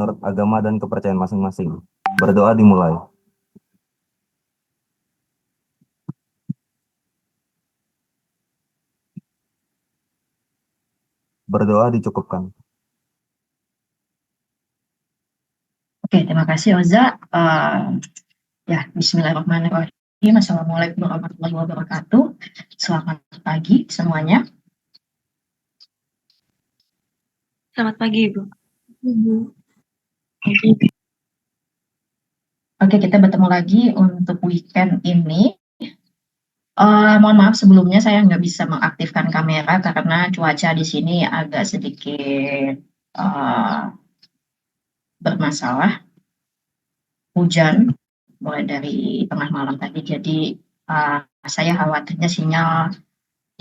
menurut agama dan kepercayaan masing-masing. Berdoa dimulai. Berdoa dicukupkan. Oke, terima kasih Oza. Ya, Bismillahirrahmanirrahim. Assalamualaikum warahmatullahi wabarakatuh. Selamat pagi semuanya. Selamat pagi, Ibu. Oke, kita bertemu lagi untuk weekend ini. Mohon maaf sebelumnya saya nggak bisa mengaktifkan kamera karena cuaca di sini agak sedikit uh, bermasalah. Hujan mulai dari tengah malam tadi, jadi saya khawatirnya sinyal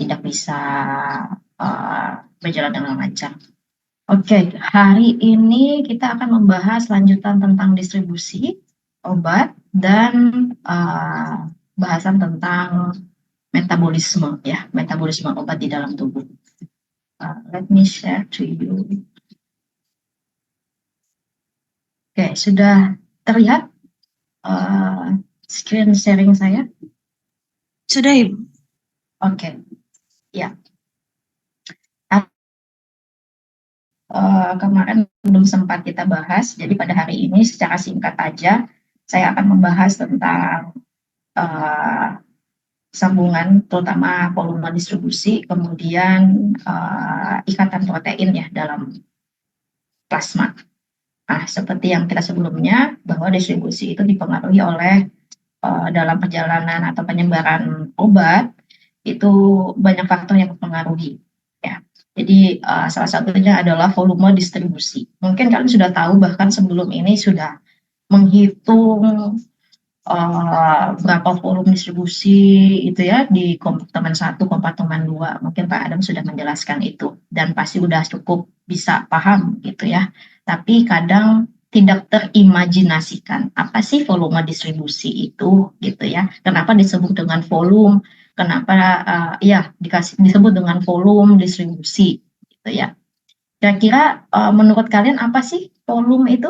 tidak bisa berjalan dengan lancar. Oke, hari ini kita akan membahas lanjutan tentang distribusi obat dan bahasan tentang metabolisme, ya, metabolisme obat di dalam tubuh. Let me share to you. Oke, sudah terlihat screen sharing saya? Sudah, Ibu. Oke, ya. Kemarin belum sempat kita bahas, jadi pada hari ini secara singkat aja saya akan membahas tentang sambungan terutama volume distribusi, kemudian ikatan protein ya dalam plasma. Nah, seperti yang kita sebelumnya, bahwa distribusi itu dipengaruhi oleh dalam perjalanan atau penyebaran obat, itu banyak faktor yang mempengaruhi. Ya. Jadi salah satunya adalah volume distribusi. Mungkin kalian sudah tahu, bahkan sebelum ini sudah menghitung berapa volume distribusi itu ya di kompartemen 1, kompartemen 2. Mungkin Pak Adam sudah menjelaskan itu dan pasti sudah cukup bisa paham gitu ya. Tapi kadang tidak terimajinasikan apa sih volume distribusi itu gitu ya. Kenapa disebut dengan volume? Kenapa ya disebut dengan volume distribusi gitu ya. Kira-kira menurut kalian apa sih volume itu?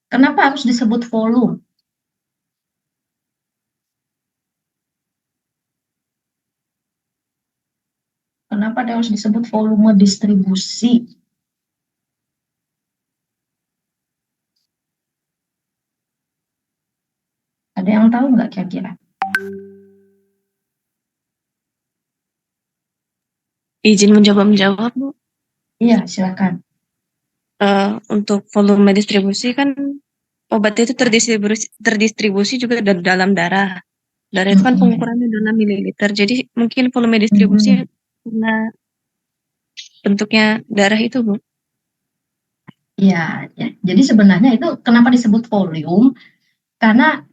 Kenapa harus disebut volume? Kenapa dia harus disebut volume distribusi? Ada yang tahu nggak kira-kira? Izin menjawab, Bu. Iya, silakan. Untuk volume distribusi kan obat itu terdistribusi juga dari dalam darah. Darah itu kan pengukurannya dalam mililiter. Jadi mungkin volume distribusi karena bentuknya darah itu, Bu. Iya, ya. Jadi sebenarnya itu kenapa disebut volume? Karena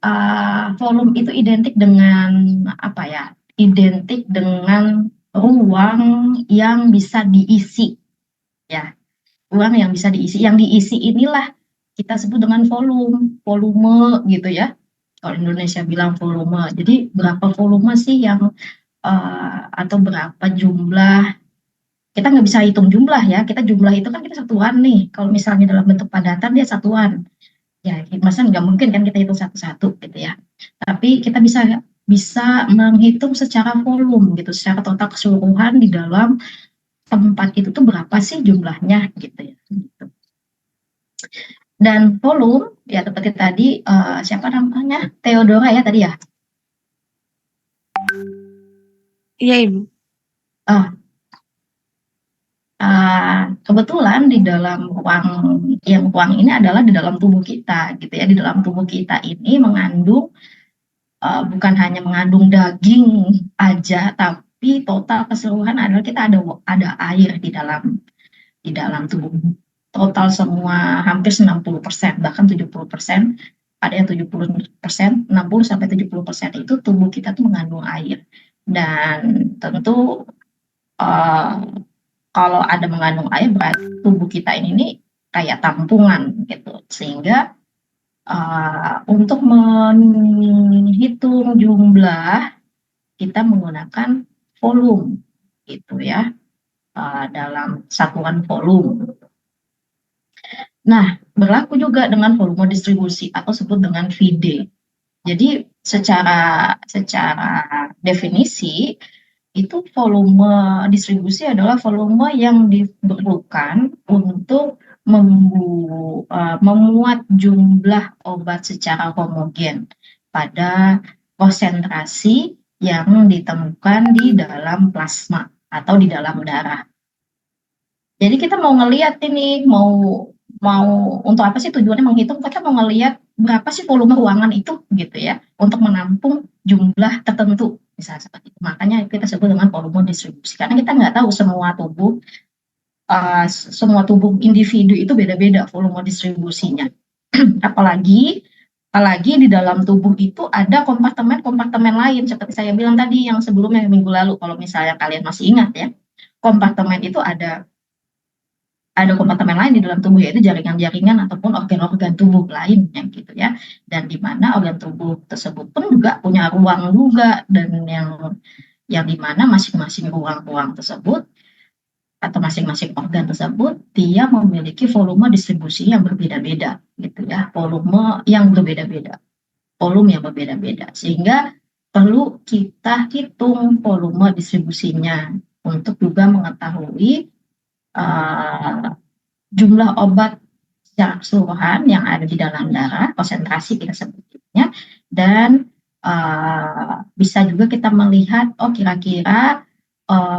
volume itu identik dengan apa ya? Identik dengan ruang yang bisa diisi, ya. Ruang yang bisa diisi. Yang diisi inilah kita sebut dengan volume gitu ya. Kalau Indonesia bilang volume. Jadi berapa volume sih yang atau berapa jumlah, kita nggak bisa hitung jumlah ya, kita jumlah itu kan kita satuan nih, kalau misalnya dalam bentuk padatan dia satuan ya, masa nggak mungkin kan kita hitung satu-satu gitu ya, tapi kita bisa bisa menghitung secara volume gitu, secara total keseluruhan di dalam tempat itu tuh berapa sih jumlahnya gitu ya gitu. Dan volume ya seperti tadi siapa namanya, Theodora ya tadi ya. Iya, Ibu. Kebetulan di dalam ruang ini adalah di dalam tubuh kita gitu ya. Di dalam tubuh kita ini mengandung bukan hanya mengandung daging aja, tapi total keseluruhan adalah kita ada air di dalam tubuh. Total semua hampir 90%, bahkan 70%, ada yang 70%, 60 sampai 70% itu tubuh kita tuh mengandung air. Dan tentu kalau ada mengandung air berarti tubuh kita ini nih kayak tampungan gitu, sehingga untuk menghitung jumlah kita menggunakan volume gitu ya. dalam satuan volume. Nah, berlaku juga dengan volume distribusi atau sebut dengan VD. Jadi secara definisi itu volume distribusi adalah volume yang diperlukan untuk memuat jumlah obat secara homogen pada konsentrasi yang ditemukan di dalam plasma atau di dalam darah. Jadi kita mau ngelihat ini, mau untuk apa sih tujuannya menghitung? Kita mau ngelihat berapa sih volume ruangan itu gitu ya, untuk menampung jumlah tertentu, misalnya seperti itu. Makanya kita sebut dengan volume distribusi, karena kita nggak tahu semua tubuh individu itu beda-beda volume distribusinya. apalagi di dalam tubuh itu ada kompartemen-kompartemen lain, seperti saya bilang tadi yang sebelumnya minggu lalu, kalau misalnya kalian masih ingat ya, kompartemen itu ada kompartemen lain di dalam tubuh, yaitu jaringan-jaringan ataupun organ-organ tubuh lainnya gitu ya, dan di mana organ tubuh tersebut pun juga punya ruang juga, dan yang di mana masing-masing ruang-ruang tersebut atau masing-masing organ tersebut dia memiliki volume distribusi yang berbeda-beda gitu ya, volume yang berbeda-beda, sehingga perlu kita hitung volume distribusinya untuk juga mengetahui jumlah obat secara keseluruhan yang ada di dalam darah, konsentrasi kita sebutnya, dan bisa juga kita melihat, oh kira-kira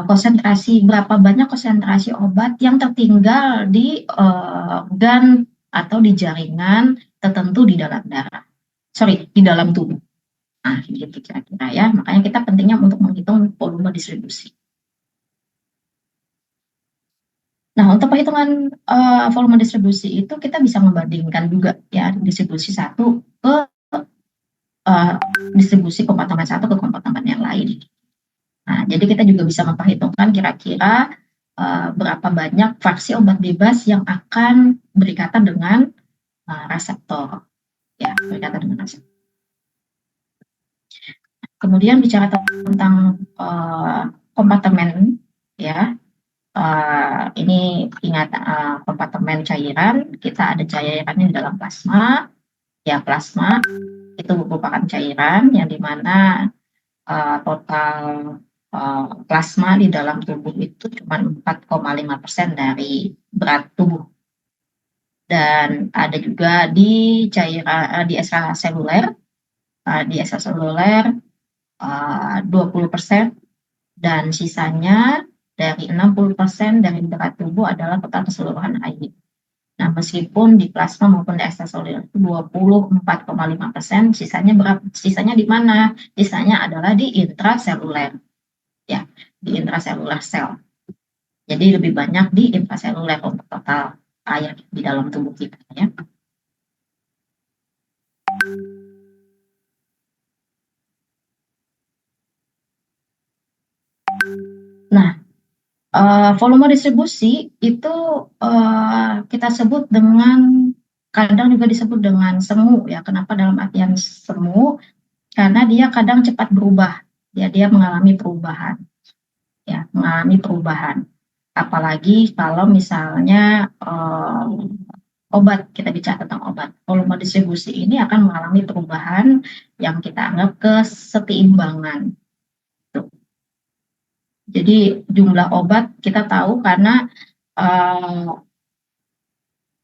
konsentrasi, berapa banyak konsentrasi obat yang tertinggal di organ atau di jaringan tertentu di dalam darah, di dalam tubuh. Nah, gitu kira-kira ya, makanya kita pentingnya untuk menghitung volume distribusi. Nah, untuk perhitungan volume distribusi itu kita bisa membandingkan juga ya distribusi satu ke distribusi kompartemen satu ke kompartemen yang lain. Nah, jadi kita juga bisa memperhitungkan kira-kira berapa banyak fraksi obat bebas yang akan berikatan dengan reseptor, ya, berikatan dengan reseptor. Kemudian bicara tentang kompartemen, ya. Ini ingat kompartemen cairan, kita ada cairannya di dalam plasma. Ya, plasma itu merupakan cairan yang dimana total plasma di dalam tubuh itu cuma 4,5% dari berat tubuh. Dan ada juga di cairan di ekstraseluler, 20%, dan sisanya dari 60% dari berat tubuh adalah total keseluruhan air. Nah, meskipun di plasma maupun di ekstraseluler itu 24,5%, sisanya di mana? Sisanya adalah di intraseluler, ya, di intraseluler sel. Jadi lebih banyak di intraseluler untuk total air di dalam tubuh kita, ya. Nah, volume distribusi itu kita sebut dengan, kadang juga disebut dengan semu ya. Kenapa dalam artian semu? Karena dia kadang cepat berubah, dia mengalami perubahan, ya, mengalami perubahan. Apalagi kalau misalnya obat, kita bicara tentang obat, volume distribusi ini akan mengalami perubahan yang kita anggap kesetimbangan. Jadi jumlah obat kita tahu karena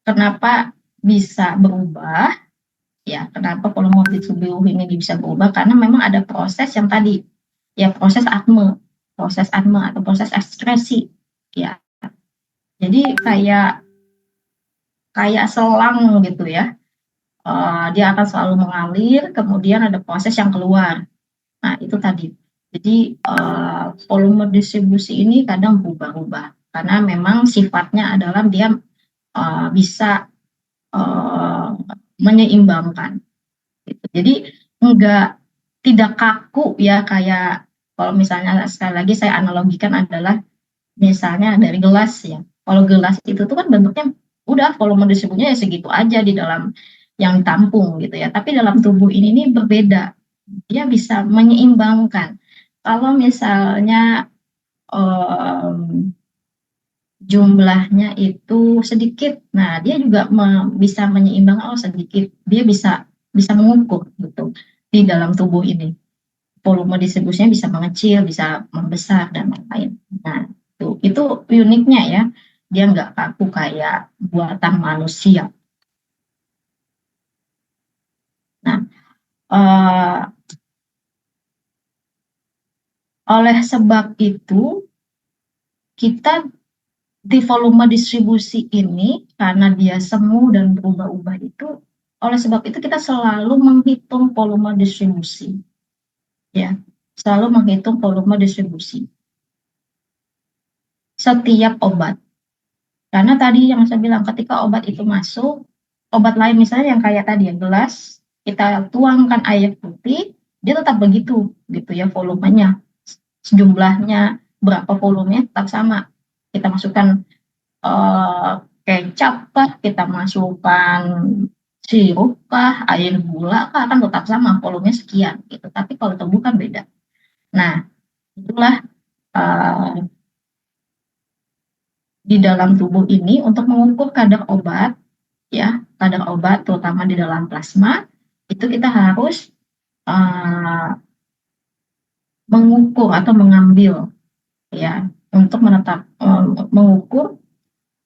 kenapa bisa berubah, ya, kenapa volume distribusi ini bisa berubah, karena memang ada proses yang tadi, ya, proses atme atau proses ekskresi, ya. Jadi kayak selang gitu ya, dia akan selalu mengalir, kemudian ada proses yang keluar. Nah, itu tadi. Jadi volume distribusi ini kadang berubah-ubah karena memang sifatnya adalah dia bisa menyeimbangkan. Gitu. Jadi tidak kaku ya, kayak kalau misalnya sekali lagi saya analogikan adalah misalnya dari gelas ya. Kalau gelas itu tuh kan bentuknya udah volume distribusinya ya segitu aja di dalam yang ditampung gitu ya. Tapi dalam tubuh ini berbeda. Dia bisa menyeimbangkan. Kalau misalnya jumlahnya itu sedikit. Nah, dia juga bisa menyeimbangkan, oh sedikit. Dia bisa mengukur gitu di dalam tubuh ini. Volume distribusinya bisa mengecil, bisa membesar dan lain-lain. Nah, itu uniknya ya. Dia nggak kaku kayak buatan manusia. Nah, eh, oleh sebab itu kita di volume distribusi ini karena dia semu dan berubah-ubah itu, oleh sebab itu kita selalu menghitung volume distribusi, ya, selalu menghitung volume distribusi setiap obat. Karena tadi yang saya bilang ketika obat itu masuk, obat lain misalnya yang kayak tadi ya gelas, kita tuangkan air putih, dia tetap begitu gitu ya volumenya, jumlahnya berapa volumenya tetap sama. Kita masukkan kecap kah, kita masukkan sirup kah, air gula kah, kan tetap sama, volumenya sekian gitu. Tapi kalau tubuh kan beda. Nah, itulah di dalam tubuh ini untuk mengukur kadar obat, ya, kadar obat terutama di dalam plasma, itu kita harus mengukur atau mengambil, ya, untuk mengukur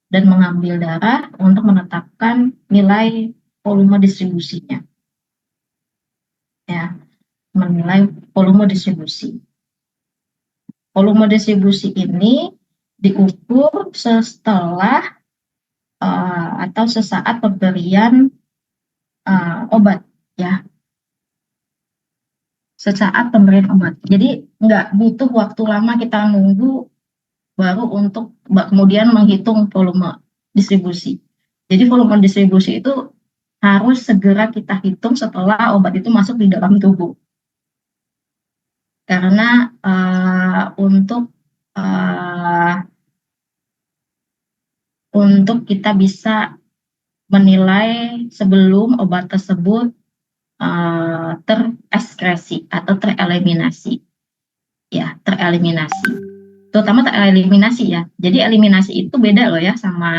dan mengambil darah untuk menetapkan nilai volume distribusinya, ya, menilai volume distribusi. Volume distribusi ini diukur setelah atau sesaat pemberian obat, ya, sesaat pemberian obat. Jadi nggak butuh waktu lama kita nunggu baru untuk kemudian menghitung volume distribusi. Jadi volume distribusi itu harus segera kita hitung setelah obat itu masuk di dalam tubuh. Karena untuk kita bisa menilai sebelum obat tersebut terekskresi atau tereliminasi, ya, tereliminasi. Terutama tereliminasi ya. Jadi eliminasi itu beda loh ya sama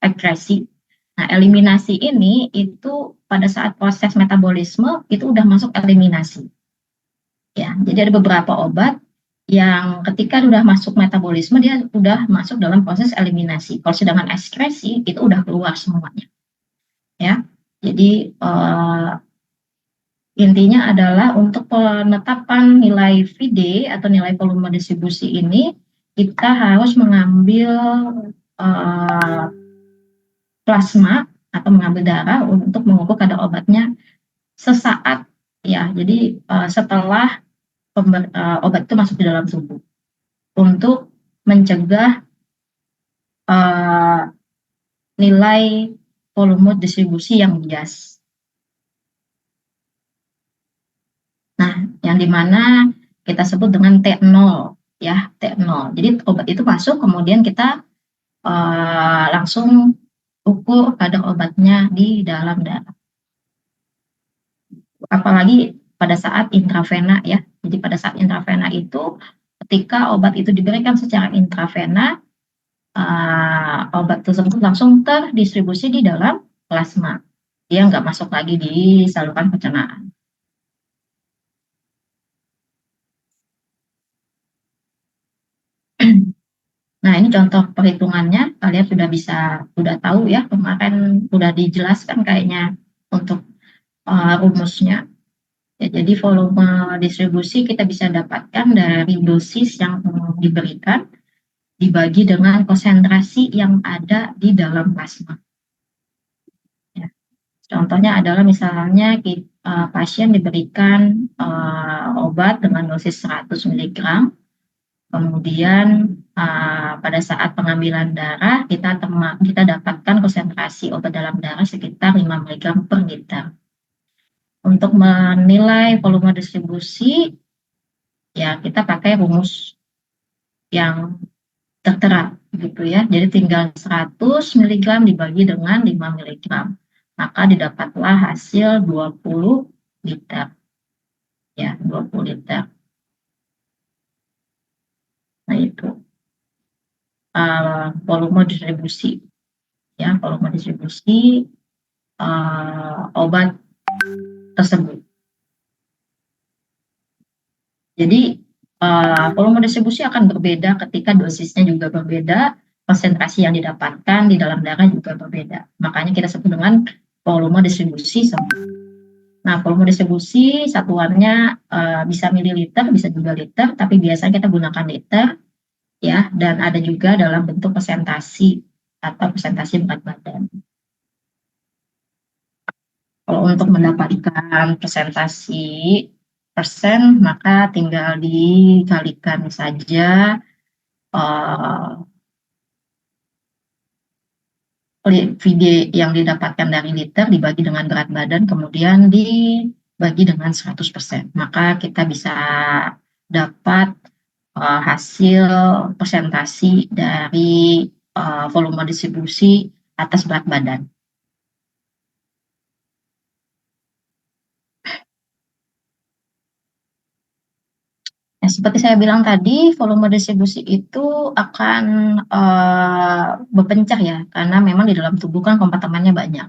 ekskresi. Nah, eliminasi ini itu pada saat proses metabolisme itu udah masuk eliminasi. Ya, jadi ada beberapa obat yang ketika udah masuk metabolisme dia udah masuk dalam proses eliminasi. Kalau sedangkan ekskresi itu udah keluar semuanya. Ya. Jadi intinya adalah untuk penetapan nilai VD atau nilai volume distribusi ini kita harus mengambil plasma atau mengambil darah untuk mengukur kadar obatnya sesaat, ya. Jadi setelah obat itu masuk di dalam tubuh untuk mencegah nilai volume distribusi yang bias. Nah, yang dimana kita sebut dengan T0, ya, T0. Jadi obat itu masuk, kemudian kita langsung ukur kadar obatnya di dalam darah. Apalagi pada saat intravena, ya. Jadi pada saat intravena itu, ketika obat itu diberikan secara intravena, obat tersebut langsung terdistribusi di dalam plasma. Dia nggak masuk lagi di saluran pencernaan. Nah, ini contoh perhitungannya, kalian sudah tahu ya, kemarin sudah dijelaskan kayaknya untuk rumusnya. Ya, jadi volume distribusi kita bisa dapatkan dari dosis yang diberikan dibagi dengan konsentrasi yang ada di dalam plasma. Ya. Contohnya adalah misalnya pasien diberikan obat dengan dosis 100 mg, kemudian pada saat pengambilan darah kita dapatkan konsentrasi obat dalam darah sekitar 5 mg per liter. Untuk menilai volume distribusi, ya kita pakai rumus yang tertera gitu ya. Jadi tinggal 100 mg dibagi dengan 5 mg. Maka didapatlah hasil 20 liter. Ya, 20 liter. Nah, itu. volume distribusi, ya, volume distribusi obat tersebut. Jadi volume distribusi akan berbeda ketika dosisnya juga berbeda, konsentrasi yang didapatkan di dalam darah juga berbeda. Makanya kita sebut dengan volume distribusi semua. Nah, volume distribusi satuannya bisa mililiter, bisa juga liter, tapi biasanya kita gunakan liter, ya, dan ada juga dalam bentuk persentasi atau persentase berat badan. Kalau untuk mendapatkan persentasi persen, maka tinggal dikalikan saja VD yang didapatkan dari liter dibagi dengan berat badan, kemudian dibagi dengan 100%. Maka kita bisa dapat hasil persentasi dari volume distribusi atas berat badan. Nah, seperti saya bilang tadi, volume distribusi itu akan berpencar ya, karena memang di dalam tubuh kan kompartemennya banyak.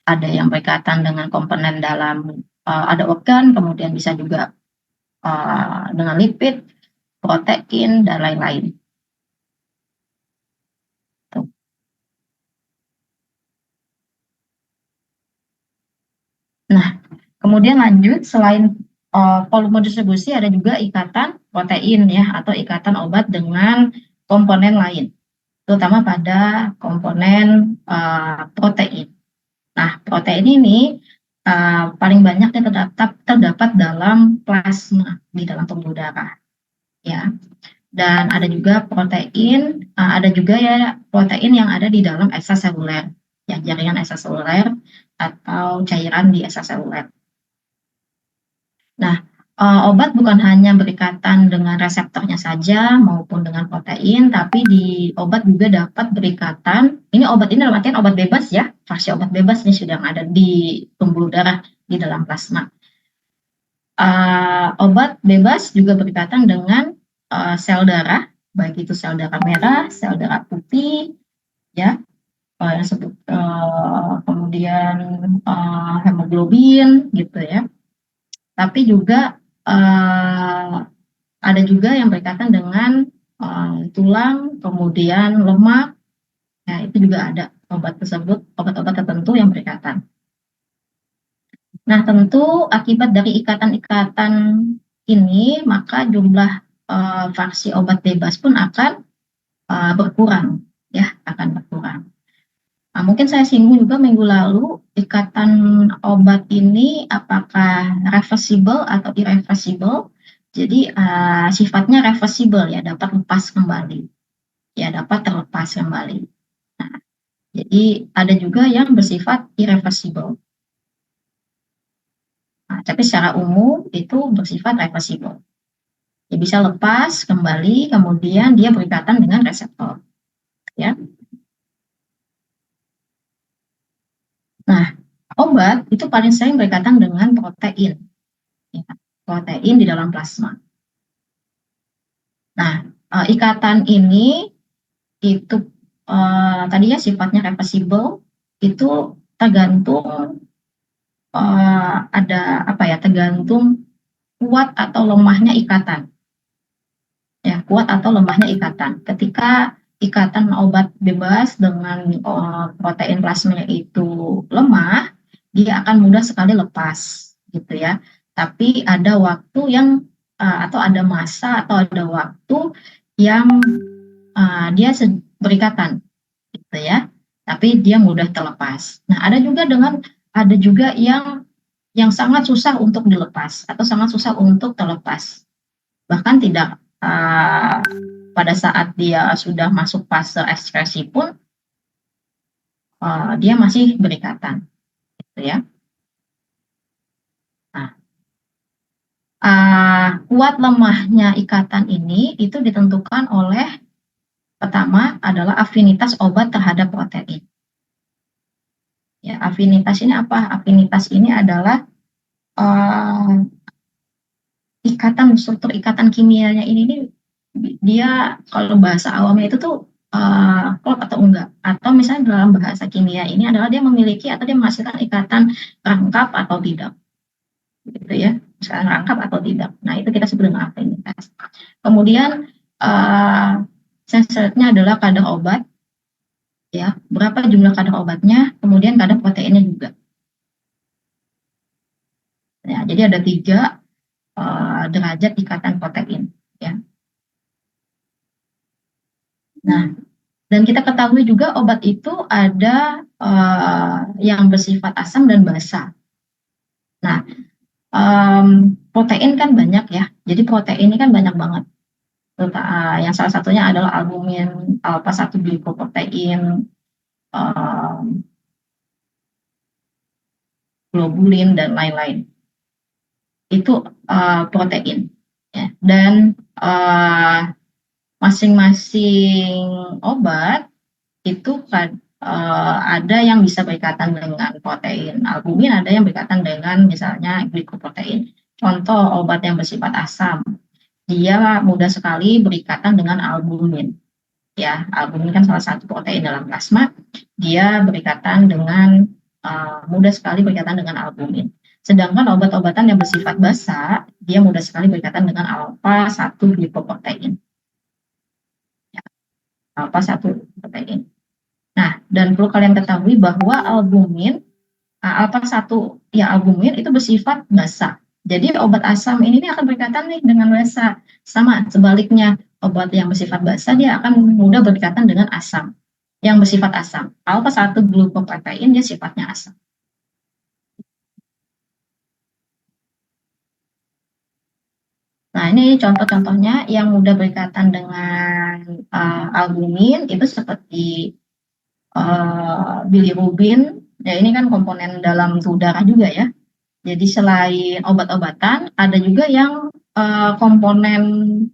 Ada yang berkaitan dengan komponen dalam, ada organ, kemudian bisa juga dengan lipid, protein, dan lain-lain. Nah, kemudian lanjut, selain volume distribusi ada juga ikatan protein ya, atau ikatan obat dengan komponen lain, terutama pada komponen protein. Nah, protein ini paling banyak terdapat dalam plasma di dalam pembuluh darah, ya. Dan ada juga protein, ada juga ya protein yang ada di dalam ekstraseluler, ya, jaringan ekstraseluler atau cairan di ekstraseluler. Nah, obat bukan hanya berikatan dengan reseptornya saja maupun dengan protein, tapi di obat juga dapat berikatan. Ini obat ini dalam artian obat bebas ya, versi obat bebas ini sudah ada di pembuluh darah di dalam plasma. Obat bebas juga berikatan dengan sel darah, baik itu sel darah merah, sel darah putih, ya, kemudian hemoglobin, gitu ya. Tapi juga ada juga yang berkaitan dengan tulang, kemudian lemak, ya, itu juga ada obat tersebut, obat-obat tertentu yang berkaitan. Nah, tentu akibat dari ikatan-ikatan ini, maka jumlah fraksi obat bebas pun akan berkurang, ya, akan berkurang. Nah, mungkin saya singgung juga minggu lalu, ikatan obat ini apakah reversible atau irreversible. Jadi sifatnya reversible ya, dapat lepas kembali, ya, dapat terlepas kembali. Nah, jadi ada juga yang bersifat irreversible. Nah, tapi secara umum itu bersifat reversible. Dia bisa lepas kembali, kemudian dia berikatan dengan reseptor, ya. Nah, obat itu paling sering berikatan dengan protein, ya, protein di dalam plasma. Nah, ikatan ini itu tadinya sifatnya reversible, itu tergantung ada apa ya, tergantung kuat atau lemahnya ikatan, ya, kuat atau lemahnya ikatan. Ketika ikatan obat bebas dengan protein plasmanya itu lemah, dia akan mudah sekali lepas, gitu ya. Tapi ada waktu yang atau ada masa atau ada waktu yang dia berikatan, gitu ya. Tapi dia mudah terlepas. Nah, ada juga yang sangat susah untuk dilepas atau sangat susah untuk terlepas. Bahkan tidak pada saat dia sudah masuk fase ekskresi pun dia masih berikatan, gitu ya. Nah, kuat lemahnya ikatan ini itu ditentukan oleh, pertama adalah afinitas obat terhadap protein. Ya, afinitas ini apa? Afinitas ini adalah struktur ikatan kimianya ini dia kalau bahasa awamnya itu tuh klop atau enggak. Atau misalnya dalam bahasa kimia ini adalah dia memiliki atau dia menghasilkan ikatan rangkap atau tidak, gitu ya. Misalnya rangkap atau tidak. Nah, itu kita sebut dengan afinitas. Kemudian sensornya adalah kadar obat, ya, berapa jumlah kadar obatnya, kemudian kadar proteinnya juga. Ya, jadi ada 3 derajat ikatan protein, ya. Nah, dan kita ketahui juga obat itu ada yang bersifat asam dan basa. Nah, protein kan banyak ya. Jadi protein ini kan banyak banget. Yang salah satunya adalah albumin, alpha 1 glicoprotein, globulin dan lain-lain. Itu protein, ya. Dan masing-masing obat itu kan ada yang bisa berikatan dengan protein albumin, ada yang berikatan dengan misalnya glikoprotein. Contoh obat yang bersifat asam, dia mudah sekali berikatan dengan albumin. Ya, albumin kan salah satu protein dalam plasma, dia berikatan dengan mudah sekali berikatan dengan albumin. Sedangkan obat-obatan yang bersifat basa, dia mudah sekali berikatan dengan alpha 1 glicoprotein. Ya, alpha 1 protein. Nah, dan perlu kalian ketahui bahwa albumin, alpha 1 ya albumin itu bersifat basa. Jadi obat asam ini akan berikatan nih dengan basa. Sama sebaliknya, obat yang bersifat basa dia akan mudah berikatan dengan asam. Yang bersifat asam. Alpha 1 glucoprotein dia sifatnya asam. Nah, ini contoh-contohnya yang mudah berikatan dengan albumin itu seperti bilirubin. Ya, ini kan komponen dalam tubuh darah juga ya. Jadi selain obat-obatan, ada juga yang komponen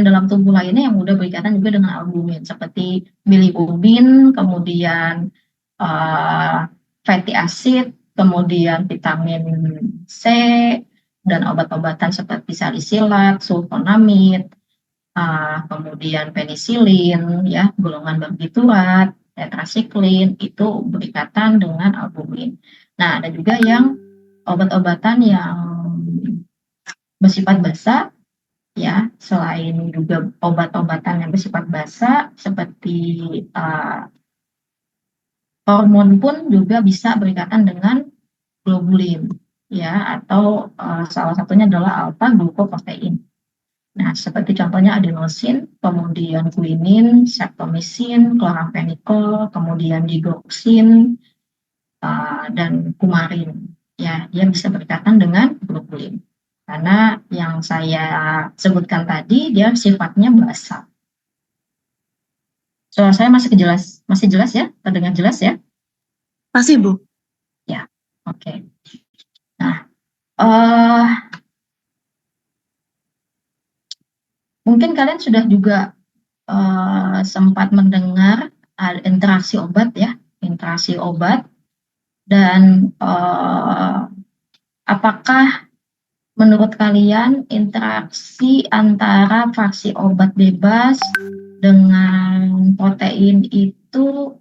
dalam tubuh lainnya yang mudah berikatan juga dengan albumin, seperti bilirubin, kemudian fatty acid, kemudian vitamin C, dan obat-obatan seperti salisilat, sulfonamid, kemudian penisilin, ya, golongan barbiturat, tetrasiklin, itu berikatan dengan albumin. Nah, ada juga yang obat-obatan yang bersifat basa, ya, selain juga obat-obatan yang bersifat basa seperti hormon pun juga bisa berikatan dengan globulin, ya, atau salah satunya adalah alpha glucoprotein. Nah, seperti contohnya adenosin, kemudian guanin, streptomycin, chloramphenicol, kemudian digoxin, dan kumarin. Ya, dia bisa berikatan dengan globulin. Karena yang saya sebutkan tadi, dia sifatnya basa. Soal saya masih jelas ya? Terdengar jelas ya? Masih, Bu. Ya, oke. Nah, mungkin kalian sudah juga sempat mendengar interaksi obat ya, interaksi obat. Dan apakah menurut kalian interaksi antara fraksi obat bebas dengan protein itu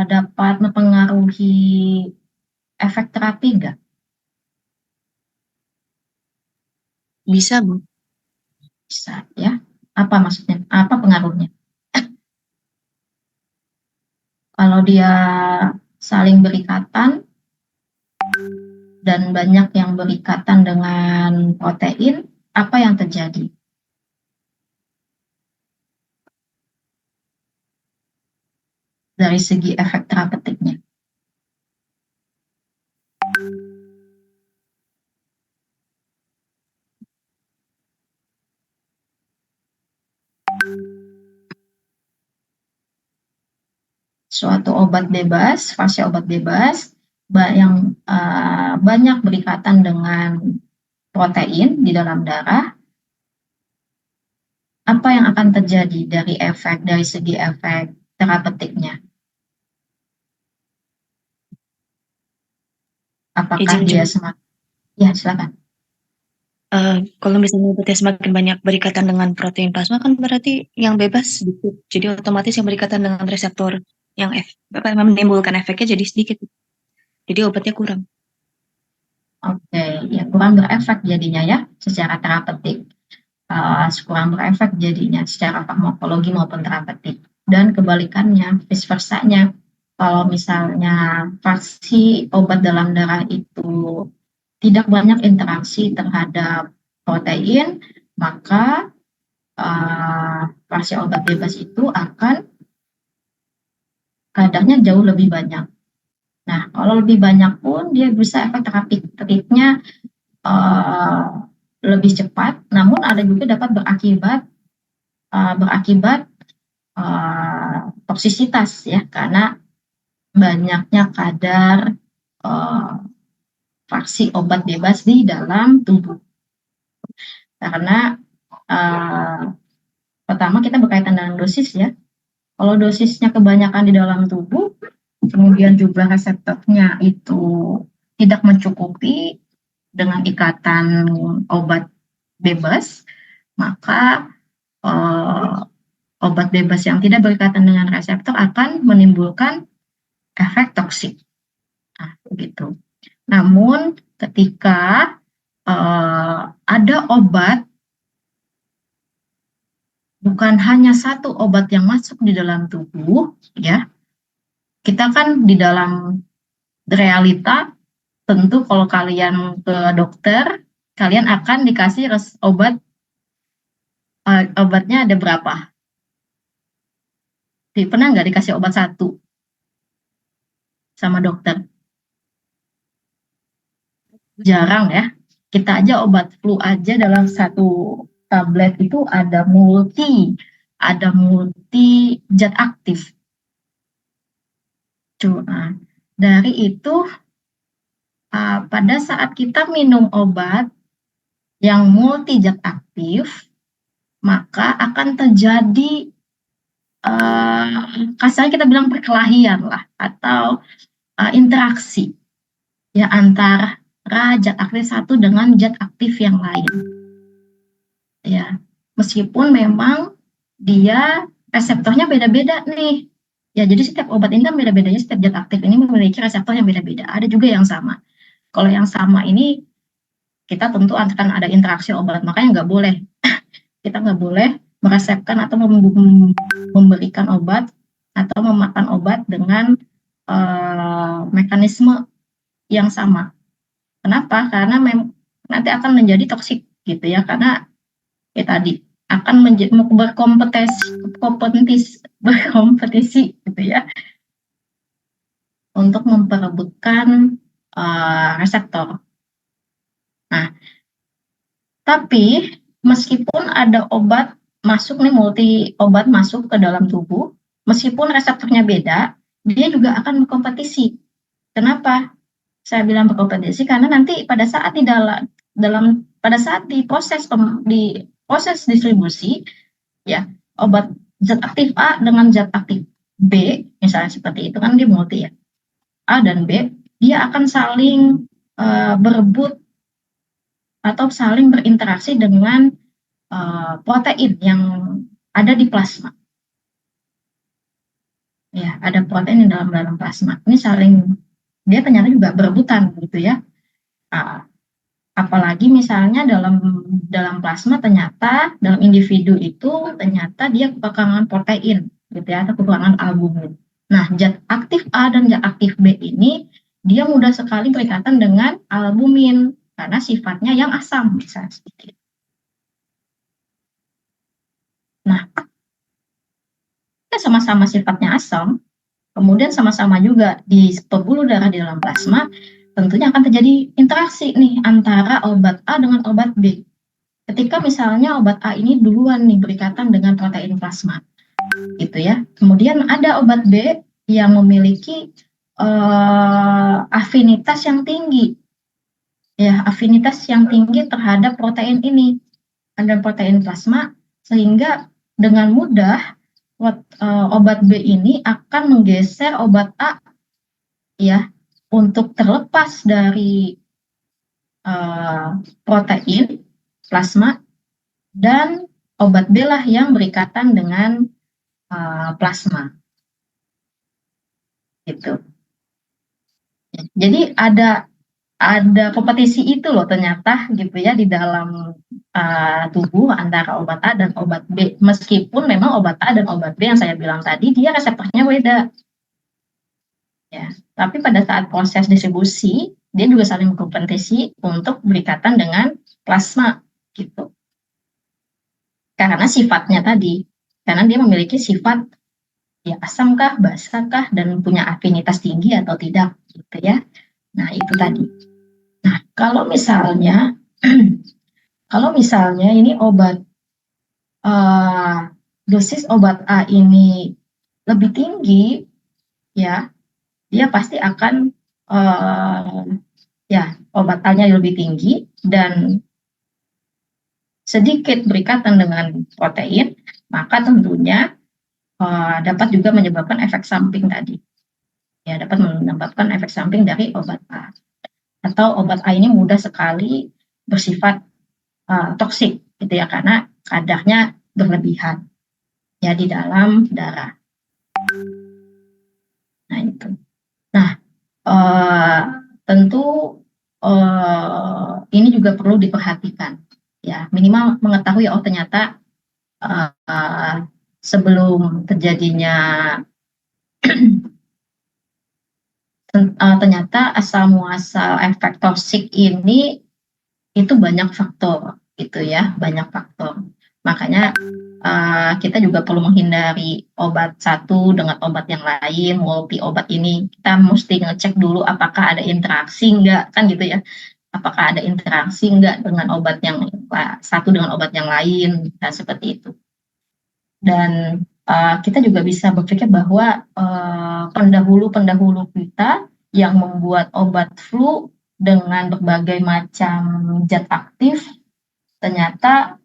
dapat mempengaruhi efek terapi enggak? Bisa, Bu. Bisa ya. Apa maksudnya? Apa pengaruhnya? Kalau dia saling berikatan dan banyak yang berikatan dengan protein, apa yang terjadi? Dari segi efek terapeutiknya. Suatu obat bebas, fase obat bebas yang banyak berikatan dengan protein di dalam darah, apa yang akan terjadi dari segi efek terapeutiknya? Apakah Izin dia juga. semakin, ya silakan. Kalau misalnya obatnya semakin banyak berikatan dengan protein plasma kan berarti yang bebas sedikit. Jadi otomatis yang berikatan dengan reseptor yang menimbulkan efeknya jadi sedikit. Jadi obatnya kurang. Oke, ya kurang berefek jadinya ya secara terapeutik. Kurang berefek jadinya secara farmakologi maupun terapeutik. Dan kebalikannya, vice versanya, kalau misalnya fraksi obat dalam darah itu tidak banyak interaksi terhadap protein, maka fraksi obat bebas itu akan kadarnya jauh lebih banyak. Nah, kalau lebih banyak pun dia bisa efek terapeutiknya lebih cepat, namun ada juga dapat berakibat toksisitas ya, karena banyaknya kadar fraksi obat bebas di dalam tubuh. Karena pertama kita berkaitan dengan dosis ya. Kalau dosisnya kebanyakan di dalam tubuh, kemudian jumlah reseptornya itu tidak mencukupi dengan ikatan obat bebas, maka obat bebas yang tidak berikatan dengan reseptor akan menimbulkan efek toksik. Nah, begitu. Namun ketika ada obat, bukan hanya satu obat yang masuk di dalam tubuh, ya, kita kan di dalam realita, tentu kalau kalian ke dokter, kalian akan dikasih obatnya ada berapa? Pernah nggak dikasih obat satu sama dokter? Jarang ya. Kita aja obat flu aja dalam satu tablet itu ada multi zat aktif. Cuma dari itu pada saat kita minum obat yang multi zat aktif, maka akan terjadi kasarnya kita bilang perkelahian lah, atau interaksi ya antara zat aktif satu dengan zat aktif yang lain. Ya, meskipun memang dia reseptornya beda-beda nih. Ya, jadi setiap obat ini kan beda-bedanya, setiap zat aktif ini memiliki reseptor yang beda-beda. Ada juga yang sama. Kalau yang sama ini kita tentu akan ada interaksi obat, makanya nggak boleh kita nggak boleh meresepkan atau memberikan obat atau memakan obat dengan mekanisme yang sama. Kenapa? Karena nanti akan menjadi toksik gitu ya, karena tadi akan berkompetisi gitu ya untuk memperebutkan reseptor. Nah, tapi meskipun ada obat masuk nih, obat masuk ke dalam tubuh, meskipun reseptornya beda, dia juga akan berkompetisi. Kenapa saya bilang berkompetisi? Karena nanti pada saat di proses distribusi ya, obat zat aktif A dengan zat aktif B misalnya seperti itu kan, dia multi ya, A dan B, dia akan saling berebut atau saling berinteraksi dengan protein yang ada di plasma. Ya, ada protein di dalam plasma. Ini dia ternyata juga berebutan gitu ya. Apalagi misalnya dalam plasma ternyata dalam individu itu ternyata dia kekurangan protein gitu ya, atau kekurangan albumin. Nah, zat aktif A dan zat aktif B ini dia mudah sekali berikatan dengan albumin karena sifatnya yang asam misalnya sedikit. Nah, sama-sama sifatnya asam, kemudian sama-sama juga di pembuluh darah di dalam plasma, tentunya akan terjadi interaksi nih antara obat A dengan obat B. Ketika misalnya obat A ini duluan nih berikatan dengan protein plasma, gitu ya. Kemudian ada obat B yang memiliki afinitas yang tinggi, ya, afinitas yang tinggi terhadap protein ini, terhadap protein plasma, sehingga dengan mudah obat B ini akan menggeser obat A ya untuk terlepas dari protein plasma, dan obat B lah yang berikatan dengan plasma gitu. Jadi ada kompetisi itu loh ternyata gitu ya di dalam tubuh antara obat A dan obat B. Meskipun memang obat A dan obat B yang saya bilang tadi dia reseptornya beda. Ya, tapi pada saat proses distribusi dia juga saling berkompetisi untuk berikatan dengan plasma gitu. Karena sifatnya tadi, karena dia memiliki sifat ya asam kah, basa kah, dan punya afinitas tinggi atau tidak gitu ya. Nah, itu tadi. Nah, kalau misalnya ini obat dosis obat A ini lebih tinggi, ya dia pasti akan ya obat A-nya lebih tinggi dan sedikit berikatan dengan protein, maka tentunya dapat juga menyebabkan efek samping tadi. Ya, dapat menyebabkan efek samping dari obat A. Atau obat A ini mudah sekali bersifat toksik gitu ya, karena kadarnya berlebihan ya di dalam darah. Nah, itu. Nah, tentu ini juga perlu diperhatikan ya, minimal mengetahui oh ternyata sebelum terjadinya ternyata asal muasal efek toksik ini itu banyak faktor gitu ya, banyak faktor. Makanya kita juga perlu menghindari obat satu dengan obat yang lain, multi obat ini kita mesti ngecek dulu apakah ada interaksi enggak, kan gitu ya. Apakah ada interaksi enggak dengan obat yang satu dengan obat yang lain, nah, seperti itu. Dan kita juga bisa berpikir bahwa pendahulu-pendahulu kita yang membuat obat flu dengan berbagai macam zat aktif, ternyata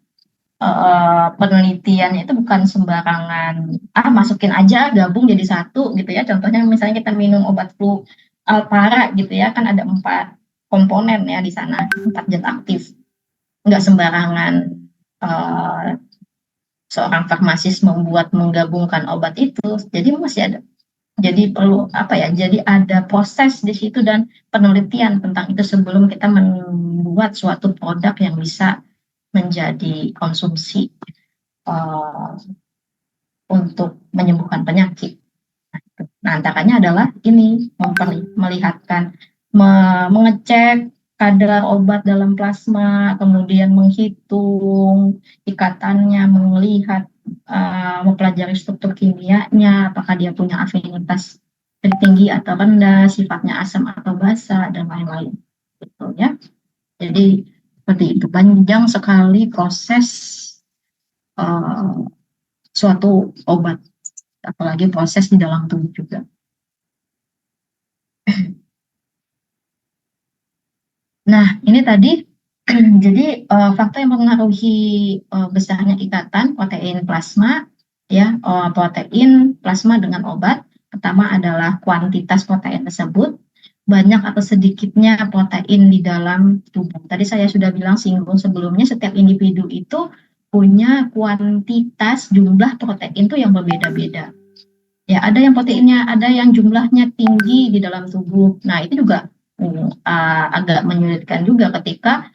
penelitiannya itu bukan sembarangan masukin aja gabung jadi satu gitu ya. Contohnya misalnya kita minum obat flu Alpara gitu ya, kan ada 4 komponen ya di sana, 4 zat aktif. Nggak sembarangan seorang farmasis menggabungkan obat itu. Jadi masih ada, jadi perlu jadi ada proses di situ dan penelitian tentang itu sebelum kita membuat suatu produk yang bisa menjadi konsumsi untuk menyembuhkan penyakit. Nah, antaranya adalah ini melihatkan, mengecek kadar obat dalam plasma, kemudian menghitung ikatannya, melihat, mempelajari struktur kimianya, apakah dia punya afinitas tinggi atau rendah, sifatnya asam atau basa, dan lain-lain. Gitu ya. Jadi seperti itu, panjang sekali proses suatu obat, apalagi proses di dalam tubuh juga. Nah, ini tadi jadi faktor yang mempengaruhi besarnya ikatan protein plasma ya, protein plasma dengan obat. Pertama adalah kuantitas protein tersebut, banyak atau sedikitnya protein di dalam tubuh. Tadi saya sudah singgung sebelumnya, setiap individu itu punya kuantitas jumlah protein itu yang berbeda-beda. Ya, ada yang proteinnya, ada yang jumlahnya tinggi di dalam tubuh. Nah, itu juga agak menyulitkan juga ketika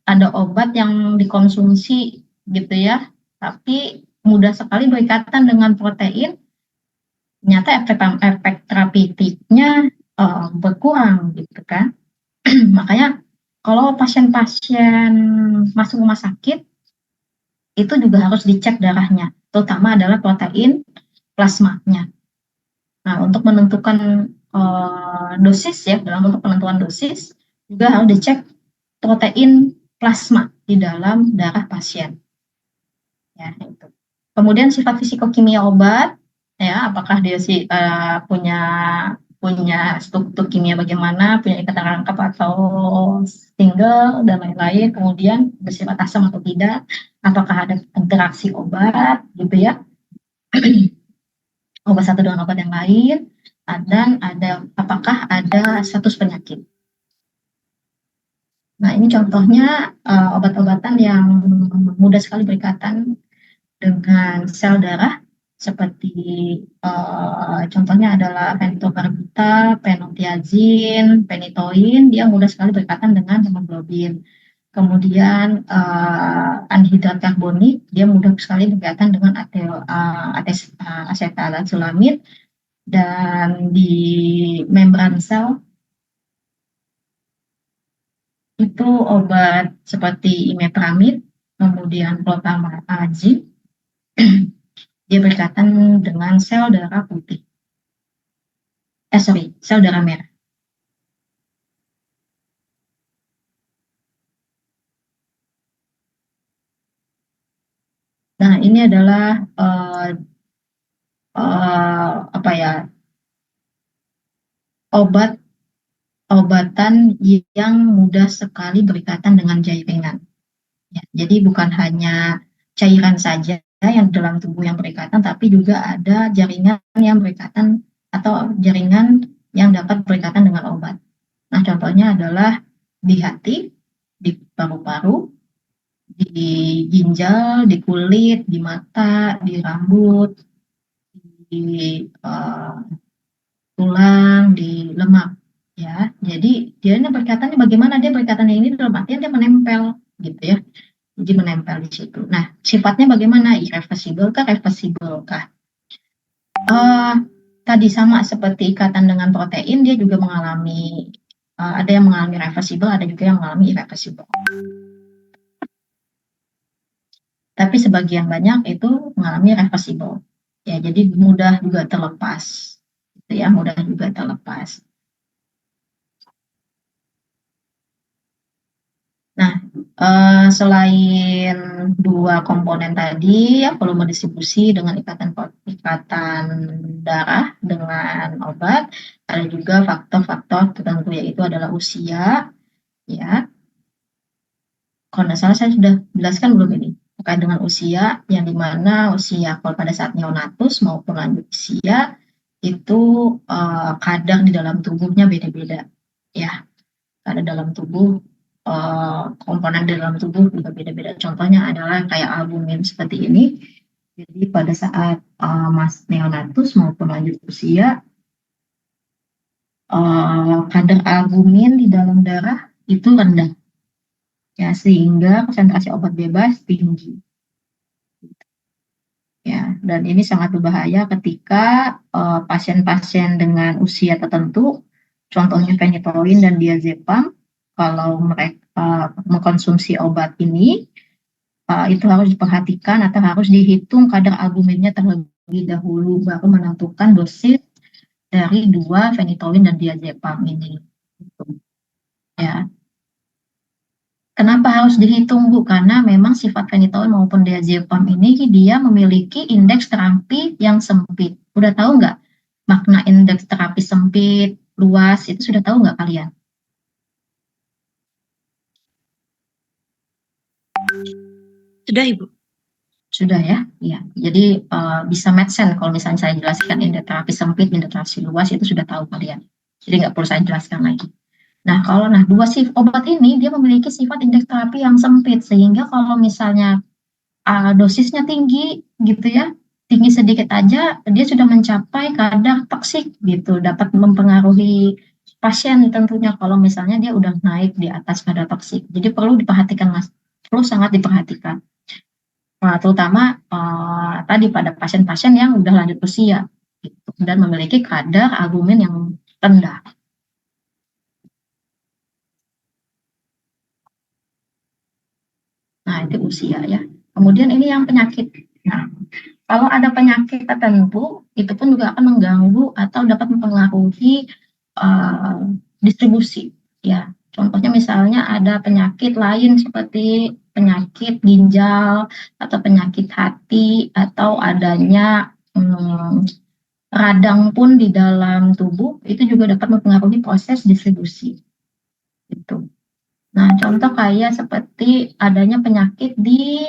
ada obat yang dikonsumsi gitu ya, tapi mudah sekali berikatan dengan protein, ternyata efek terapeutiknya berkurang gitu kan. Makanya kalau pasien-pasien masuk rumah sakit itu juga harus dicek darahnya, terutama adalah protein plasmanya. Nah, untuk menentukan dosis ya, dalam untuk penentuan dosis juga harus dicek protein plasma di dalam darah pasien. Ya, itu. Kemudian sifat fisikokimia obat, ya, apakah dia punya struktur kimia bagaimana, punya ikatan rangkap atau single dan lain-lain. Kemudian bersifat asam atau tidak, apakah ada interaksi obat, gitu ya. Obat satu dengan obat yang lain, dan apakah ada status penyakit. Nah, ini contohnya obat-obatan yang mudah sekali berikatan dengan sel darah, seperti contohnya adalah pentobarbital, penotiazin, penitoin, dia mudah sekali berikatan dengan hemoglobin. Kemudian anhidrat karbonik, dia mudah sekali berkaitan dengan asetalasulamid, dan di membran sel itu obat seperti imipramid, kemudian protamazid, dia berkaitan dengan sel darah putih. Sel darah merah. Nah, ini adalah apa ya, obatan yang mudah sekali berikatan dengan jaringan. Ya, jadi bukan hanya cairan saja yang dalam tubuh yang berikatan, tapi juga ada jaringan yang berikatan atau jaringan yang dapat berikatan dengan obat. Nah, contohnya adalah di hati, di paru-paru, di ginjal, di kulit, di mata, di rambut, di tulang, di lemak. Ya, jadi dia berikatannya bagaimana? Dia berikatannya ini dalam artian dia menempel, gitu ya. Jadi menempel di situ. Nah, sifatnya bagaimana? Irreversible kah, reversible kah? Tadi sama seperti ikatan dengan protein, dia juga mengalami ada yang mengalami reversible, ada juga yang mengalami irreversible. Tapi sebagian banyak itu mengalami reversible. Ya, jadi mudah juga terlepas. Gitu ya, mudah juga terlepas. Nah, selain dua komponen tadi, ya, volume distribusi dengan ikatan darah dengan obat, ada juga faktor-faktor tertentu, yaitu adalah usia, ya. Kalau tidak salah saya sudah jelaskan belum ini terkait dengan usia, yang dimana usia kalau pada saat neonatus maupun lanjut usia itu kadar di dalam tubuhnya beda-beda, ya. Ada dalam tubuh, komponen di dalam tubuh juga beda-beda. Contohnya adalah kayak albumin seperti ini. Jadi pada saat mas neonatus maupun lanjut usia, kadar albumin di dalam darah itu rendah, ya, sehingga konsentrasi obat bebas tinggi. Ya, dan ini sangat berbahaya ketika pasien-pasien dengan usia tertentu, contohnya fenitoin dan diazepam, kalau mereka mengkonsumsi obat ini, itu harus diperhatikan atau harus dihitung kadar albuminnya terlebih dahulu, baru menentukan dosis dari dua fenitoin dan diazepam ini. Ya. Kenapa harus dihitung, Bu? Karena memang sifat fenitoin maupun diazepam ini dia memiliki indeks terapi yang sempit. Udah tahu nggak makna indeks terapi sempit, luas, itu sudah tahu nggak kalian? Sudah, Ibu. Sudah ya? Iya. Jadi bisa make sense kalau misalnya saya jelaskan indeks terapi sempit, indeks terapi luas, itu sudah tahu kalian. Jadi nggak perlu saya jelaskan lagi. Nah, dua obat ini dia memiliki sifat indeks terapi yang sempit, sehingga kalau misalnya dosisnya tinggi gitu ya, tinggi sedikit aja dia sudah mencapai kadar toksik gitu, dapat mempengaruhi pasien tentunya kalau misalnya dia udah naik di atas kadar toksik. Jadi perlu diperhatikan, Mas, perlu sangat diperhatikan. Nah, terutama tadi pada pasien-pasien yang udah lanjut usia gitu, dan memiliki kadar albumin yang rendah. Nah, itu usia ya. Kemudian ini yang penyakit. Nah, kalau ada penyakit tertentu, itu pun juga akan mengganggu atau dapat mempengaruhi distribusi. Ya, contohnya misalnya ada penyakit lain seperti penyakit ginjal atau penyakit hati atau adanya radang pun di dalam tubuh, itu juga dapat mempengaruhi proses distribusi. Gitu. Nah, contoh kayak seperti adanya penyakit di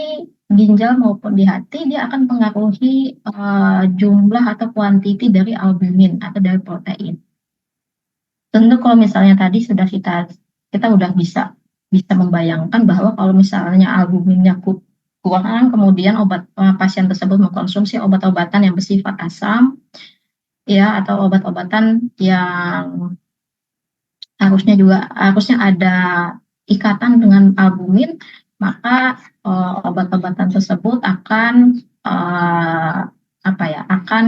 ginjal maupun di hati, dia akan mempengaruhi jumlah atau kuantiti dari albumin atau dari protein. Tentu kalau misalnya tadi sudah kita udah bisa bisa membayangkan bahwa kalau misalnya albuminnya kurang, kemudian pasien tersebut mengkonsumsi obat-obatan yang bersifat asam, ya, atau obat-obatan yang harusnya ada ikatan dengan albumin, maka obat-obatan tersebut akan akan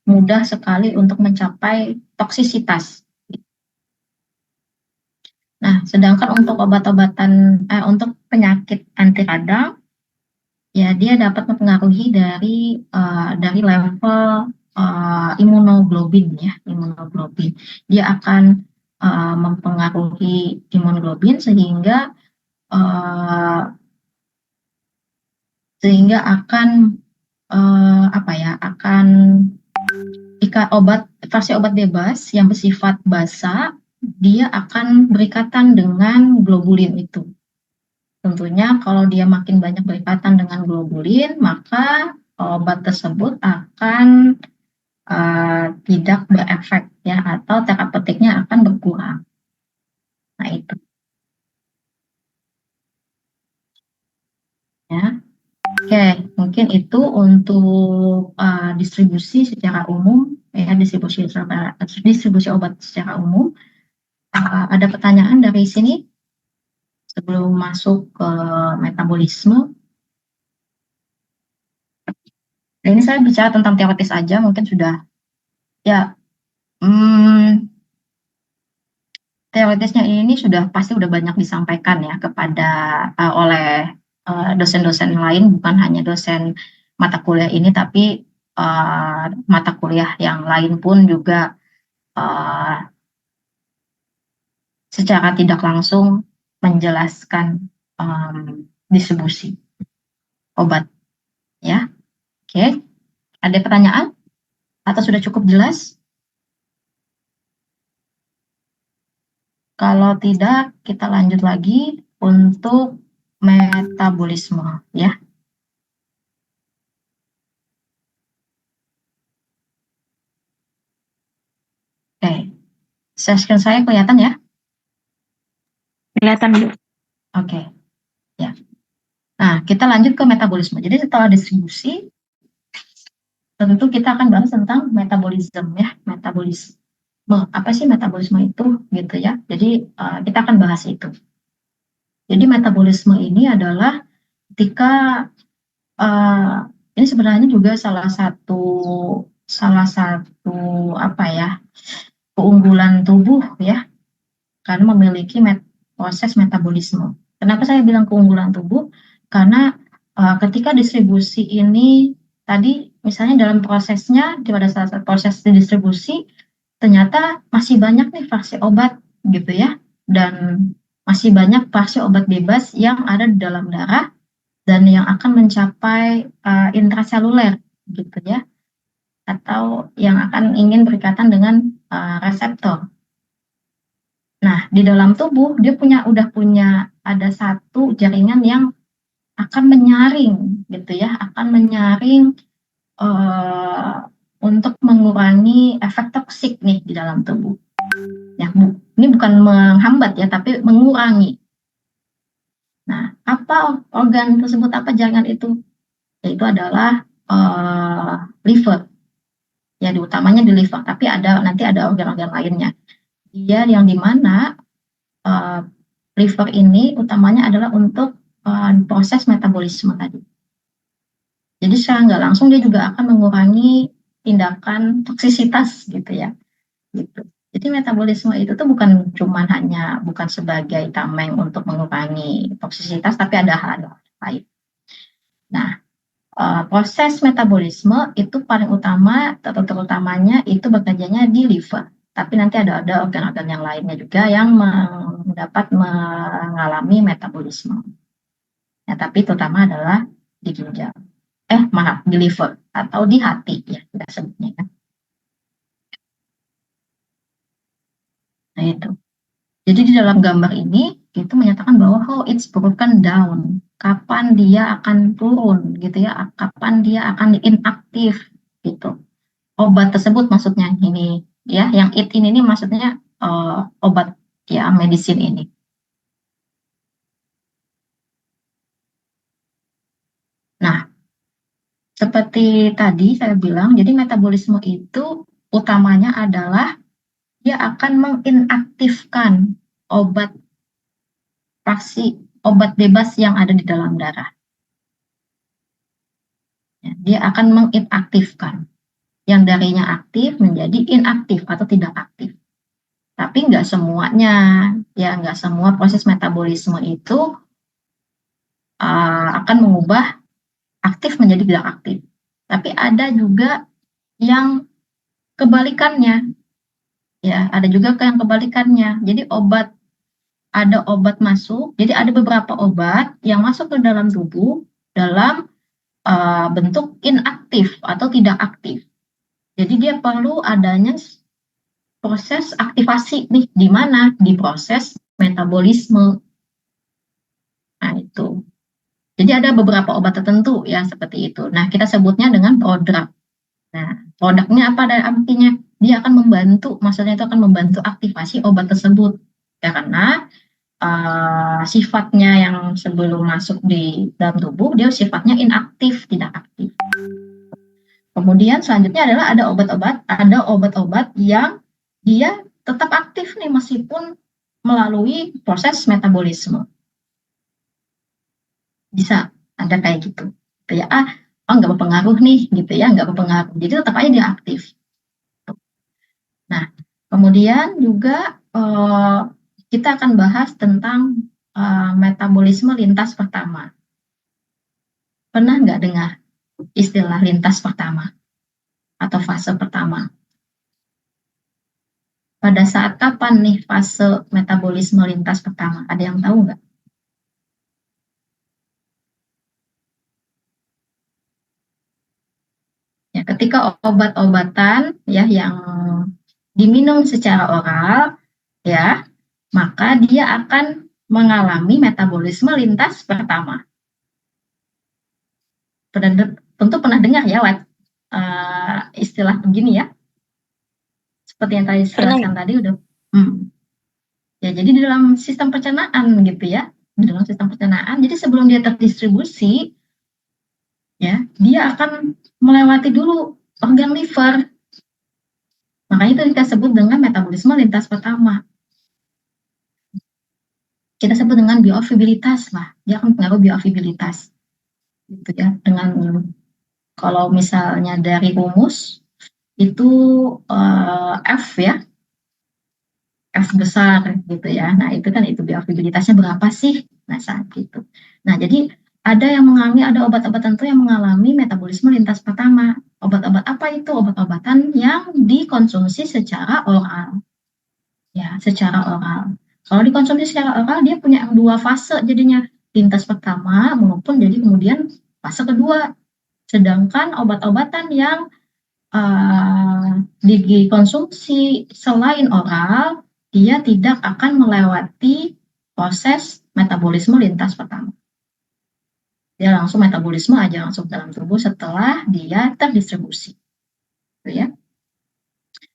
mudah sekali untuk mencapai toksisitas. Nah, sedangkan untuk untuk penyakit anti radang, ya dia dapat mempengaruhi dari level imunoglobin, ya, imunoglobin. Dia akan mempengaruhi imunoglobin sehingga akan versi obat bebas yang bersifat basa, dia akan berikatan dengan globulin itu. Tentunya kalau dia makin banyak berikatan dengan globulin, maka obat tersebut akan tidak berefek, ya, atau terapeutiknya akan berkurang. Nah, itu, ya. Oke, mungkin itu untuk distribusi secara umum, ya, distribusi obat secara umum. Ada pertanyaan dari sini sebelum masuk ke metabolisme? Nah, ini saya bicara tentang teoritis aja, mungkin sudah, ya, teoritisnya ini pasti sudah banyak disampaikan, ya, oleh dosen-dosen lain, bukan hanya dosen mata kuliah ini, tapi mata kuliah yang lain pun juga secara tidak langsung menjelaskan distribusi obat, ya. Oke, ada pertanyaan atau sudah cukup jelas? Kalau tidak, kita lanjut lagi untuk metabolisme, ya. Oke, screen saya kelihatan, ya? Kelihatan, Bu. Oke, ya. Nah, kita lanjut ke metabolisme. Jadi setelah distribusi, tentu kita akan bahas tentang metabolisme, ya. Metabolisme, apa sih metabolisme itu, gitu, ya. Jadi kita akan bahas itu. Jadi metabolisme ini adalah ketika ini sebenarnya juga salah satu keunggulan tubuh, ya, karena memiliki proses metabolisme. Kenapa saya bilang keunggulan tubuh? Karena ketika distribusi ini tadi, misalnya dalam prosesnya, pada saat proses distribusi, ternyata masih banyak nih fraksi obat, gitu, ya, dan masih banyak fraksi obat bebas yang ada di dalam darah dan yang akan mencapai intraseluler, gitu, ya, atau yang akan ingin berikatan dengan reseptor. Nah, di dalam tubuh dia ada satu jaringan yang akan menyaring, gitu, ya, akan menyaring untuk mengurangi efek toksik nih di dalam tubuh. Ya, ini bukan menghambat, ya, tapi mengurangi. Nah, apa organ tersebut, apa jaringan itu? Yaitu adalah liver. Ya, utamanya di liver, tapi nanti ada organ-organ lainnya. Dia yang dimana liver ini utamanya adalah untuk proses metabolisme tadi. Jadi secara nggak langsung dia juga akan mengurangi tindakan toksisitas, gitu, ya. Gitu. Jadi metabolisme itu tuh bukan sebagai tameng untuk mengurangi toksisitas, tapi ada hal lain. Nah, proses metabolisme itu paling utama atau terutamanya itu bekerjanya di liver. Tapi nanti ada organ-organ yang lainnya juga yang dapat mengalami metabolisme. Ya, tapi terutama adalah di ginjal. Di liver atau di hati, ya, kita sebutnya, ya. Nah, itu. Jadi di dalam gambar ini itu menyatakan bahwa it's broken down. Kapan dia akan turun, gitu, ya? Kapan dia akan inaktif, gitu. Obat tersebut maksudnya ini, ya, yang ini maksudnya obat, ya, medisin ini. seperti tadi saya bilang, jadi metabolisme itu utamanya adalah dia akan menginaktifkan obat fraksi obat bebas yang ada di dalam darah. Ya, dia akan menginaktifkan yang darinya aktif menjadi inaktif atau tidak aktif. Tapi nggak semuanya, ya nggak semua proses metabolisme itu akan mengubah aktif menjadi tidak aktif. Tapi ada juga yang kebalikannya, ya ada juga yang kebalikannya. Jadi ada obat masuk, jadi ada beberapa obat yang masuk ke dalam tubuh dalam bentuk inaktif atau tidak aktif. Jadi dia perlu adanya proses aktivasi nih, di mana? Di proses metabolisme. Nah itu. Jadi ada beberapa obat tertentu ya seperti itu. Nah kita sebutnya dengan prodrug. Nah produknya apa artinya? Dia akan membantu, maksudnya itu akan membantu aktivasi obat tersebut. Karena sifatnya yang sebelum masuk di dalam tubuh, dia sifatnya inaktif, tidak aktif. Kemudian selanjutnya adalah ada obat-obat yang dia tetap aktif nih meskipun melalui proses metabolisme. Bisa ada kayak gitu. Ya, nggak berpengaruh nih gitu ya, nggak berpengaruh. Jadi tetap aja dia aktif. Nah, kemudian juga kita akan bahas tentang metabolisme lintas pertama. Pernah nggak dengar istilah lintas pertama atau fase pertama? Pada saat kapan nih fase metabolisme lintas pertama? Ada yang tahu nggak? Ya, ketika obat-obatan ya yang diminum secara oral, ya, maka dia akan mengalami metabolisme lintas pertama. Tentu pernah dengar ya istilah begini ya, seperti yang tadi saya jelaskan tadi udah. Ya, jadi di dalam sistem pencernaan gitu ya, di dalam sistem pencernaan. Jadi sebelum dia terdistribusi, ya, dia akan melewati dulu organ liver. Makanya itu kita sebut dengan metabolisme lintas pertama. Kita sebut dengan bioavailabilitas lah. Dia akan pengaruh bioavailabilitas. Gitu ya. Dengan kalau misalnya dari rumus itu F ya. F besar gitu ya. Nah, itu kan itu bioavailabilitasnya berapa sih? Nah, saat itu. Nah, jadi ada obat-obat tertentu yang mengalami metabolisme lintas pertama. Obat-obat apa itu? Obat-obatan yang dikonsumsi secara oral. Ya, secara oral. Kalau dikonsumsi secara oral, dia punya dua fase jadinya, lintas pertama maupun jadi kemudian fase kedua. Sedangkan obat-obatan yang dikonsumsi selain oral, dia tidak akan melewati proses metabolisme lintas pertama. Dia langsung metabolisme aja langsung dalam tubuh setelah dia terdistribusi. Gitu ya.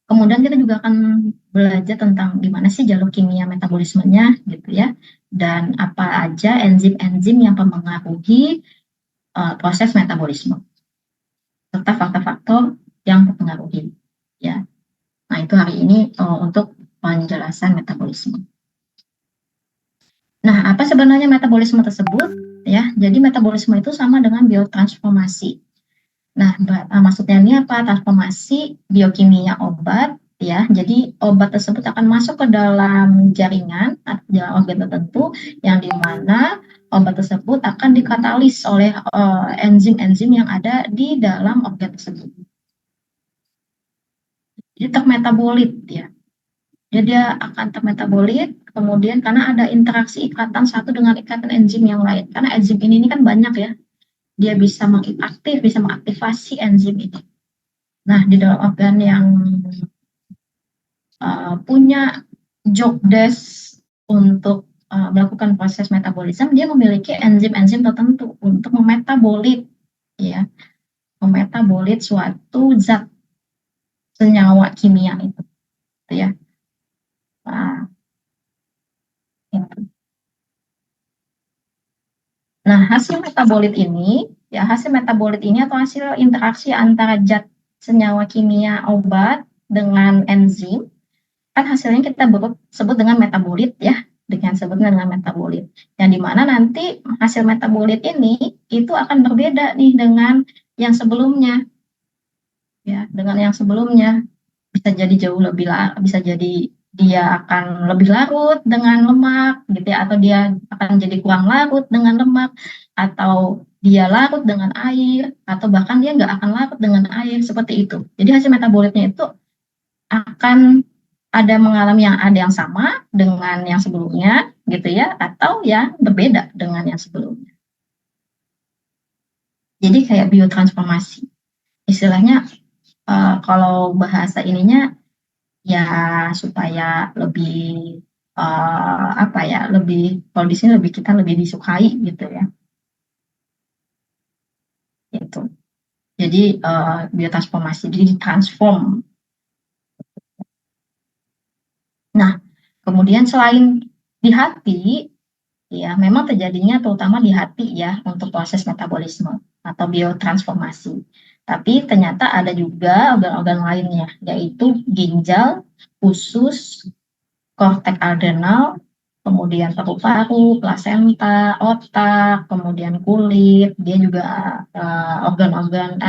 Kemudian kita juga akan belajar tentang gimana sih jalur kimia metabolismenya gitu ya. Dan apa aja enzim-enzim yang mempengaruhi proses metabolisme. Serta faktor-faktor yang mempengaruhi. Ya. Nah, itu hari ini untuk penjelasan metabolisme. Nah, apa sebenarnya metabolisme tersebut? Ya, jadi metabolisme itu sama dengan biotransformasi. Nah, maksudnya ini apa? Transformasi biokimia obat, ya. Jadi obat tersebut akan masuk ke dalam jaringan, dalam organ tertentu, yang dimana obat tersebut akan dikatalis oleh enzim-enzim yang ada di dalam organ tersebut. Jadi termetabolit, ya. Jadi dia akan termetabolit, kemudian karena ada interaksi ikatan satu dengan ikatan enzim yang lain. Karena enzim ini kan banyak ya, dia bisa bisa mengaktifasi enzim ini. Nah, di dalam organ yang punya job desk untuk melakukan proses metabolisme, dia memiliki enzim-enzim tertentu untuk memetabolit, ya, memetabolit suatu zat senyawa kimia itu, ya. Nah, itu. Nah, hasil metabolit ini ya hasil metabolit ini atau hasil interaksi antara zat senyawa kimia obat dengan enzim, kan hasilnya kita sebut dengan metabolit ya, dengan metabolit. Yang dimana nanti hasil metabolit ini itu akan berbeda nih dengan yang sebelumnya, ya, dengan yang sebelumnya bisa jadi jauh lebih bisa jadi dia akan lebih larut dengan lemak gitu ya, atau dia akan jadi kurang larut dengan lemak, atau dia larut dengan air, atau bahkan dia nggak akan larut dengan air, seperti itu. Jadi hasil metabolitnya itu akan ada yang sama dengan yang sebelumnya gitu ya, atau ya berbeda dengan yang sebelumnya. Jadi kayak biotransformasi istilahnya, kalau bahasa ininya ya supaya lebih apa ya, lebih, kalau di sini lebih kita lebih disukai gitu ya, itu. Jadi biotransformasi, jadi ditransform. Nah, kemudian selain di hati, ya memang terjadinya terutama di hati ya untuk proses metabolisme atau biotransformasi. Tapi ternyata ada juga organ-organ lainnya, yaitu ginjal, usus, korteks adrenal, kemudian paru-paru, plasenta, otak, kemudian kulit. Dia juga organ-organ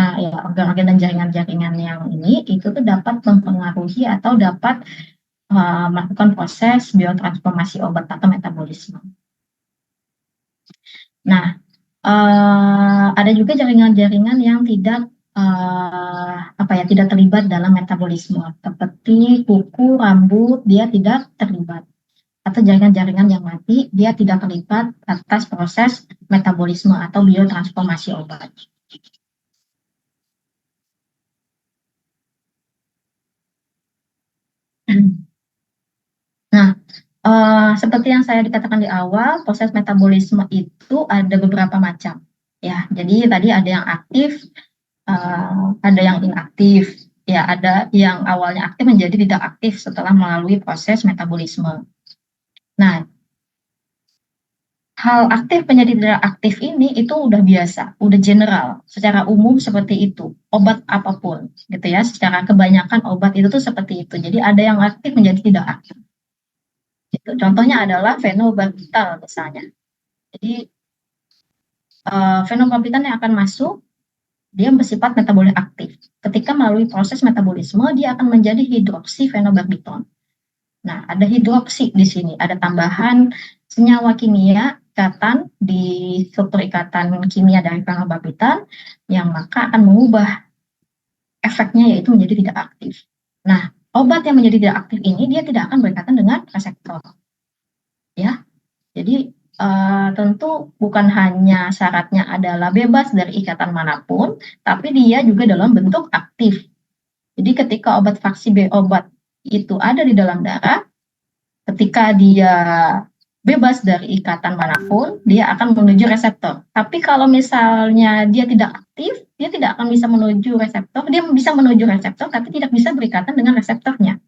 dan jaringan-jaringan yang ini itu tuh dapat mempengaruhi atau dapat melakukan proses biotransformasi obat atau metabolisme. Nah, ada juga jaringan-jaringan yang tidak tidak terlibat dalam metabolisme, seperti kuku, rambut, dia tidak terlibat, atau jaringan-jaringan yang mati, dia tidak terlibat atas proses metabolisme atau biotransformasi obat. Nah, seperti yang saya dikatakan di awal, proses metabolisme itu ada beberapa macam. Ya, jadi tadi ada yang aktif, ada yang inaktif. Ya, ada yang awalnya aktif menjadi tidak aktif setelah melalui proses metabolisme. Nah, hal aktif menjadi tidak aktif ini itu udah biasa, udah general, secara umum seperti itu. Obat apapun, gitu ya. Secara kebanyakan obat itu tuh seperti itu. Jadi ada yang aktif menjadi tidak aktif. Gitu. Contohnya adalah fenobarbital misalnya. Jadi fenobarbital yang akan masuk, dia bersifat metabolik aktif. Ketika melalui proses metabolisme, dia akan menjadi hidroksifenobarbital. Nah, ada hidroksi di sini, ada tambahan senyawa kimia ikatan di struktur ikatan kimia dari fenobarbital yang maka akan mengubah efeknya, yaitu menjadi tidak aktif. Nah, obat yang menjadi tidak aktif ini dia tidak akan berikatan dengan reseptor. Ya, jadi tentu bukan hanya syaratnya adalah bebas dari ikatan manapun, tapi dia juga dalam bentuk aktif. Jadi ketika obat vaksin obat itu ada di dalam darah, ketika dia bebas dari ikatan manapun, dia akan menuju reseptor. Tapi kalau misalnya dia tidak aktif, dia tidak akan bisa menuju reseptor. Dia bisa menuju reseptor, tapi tidak bisa berikatan dengan reseptornya.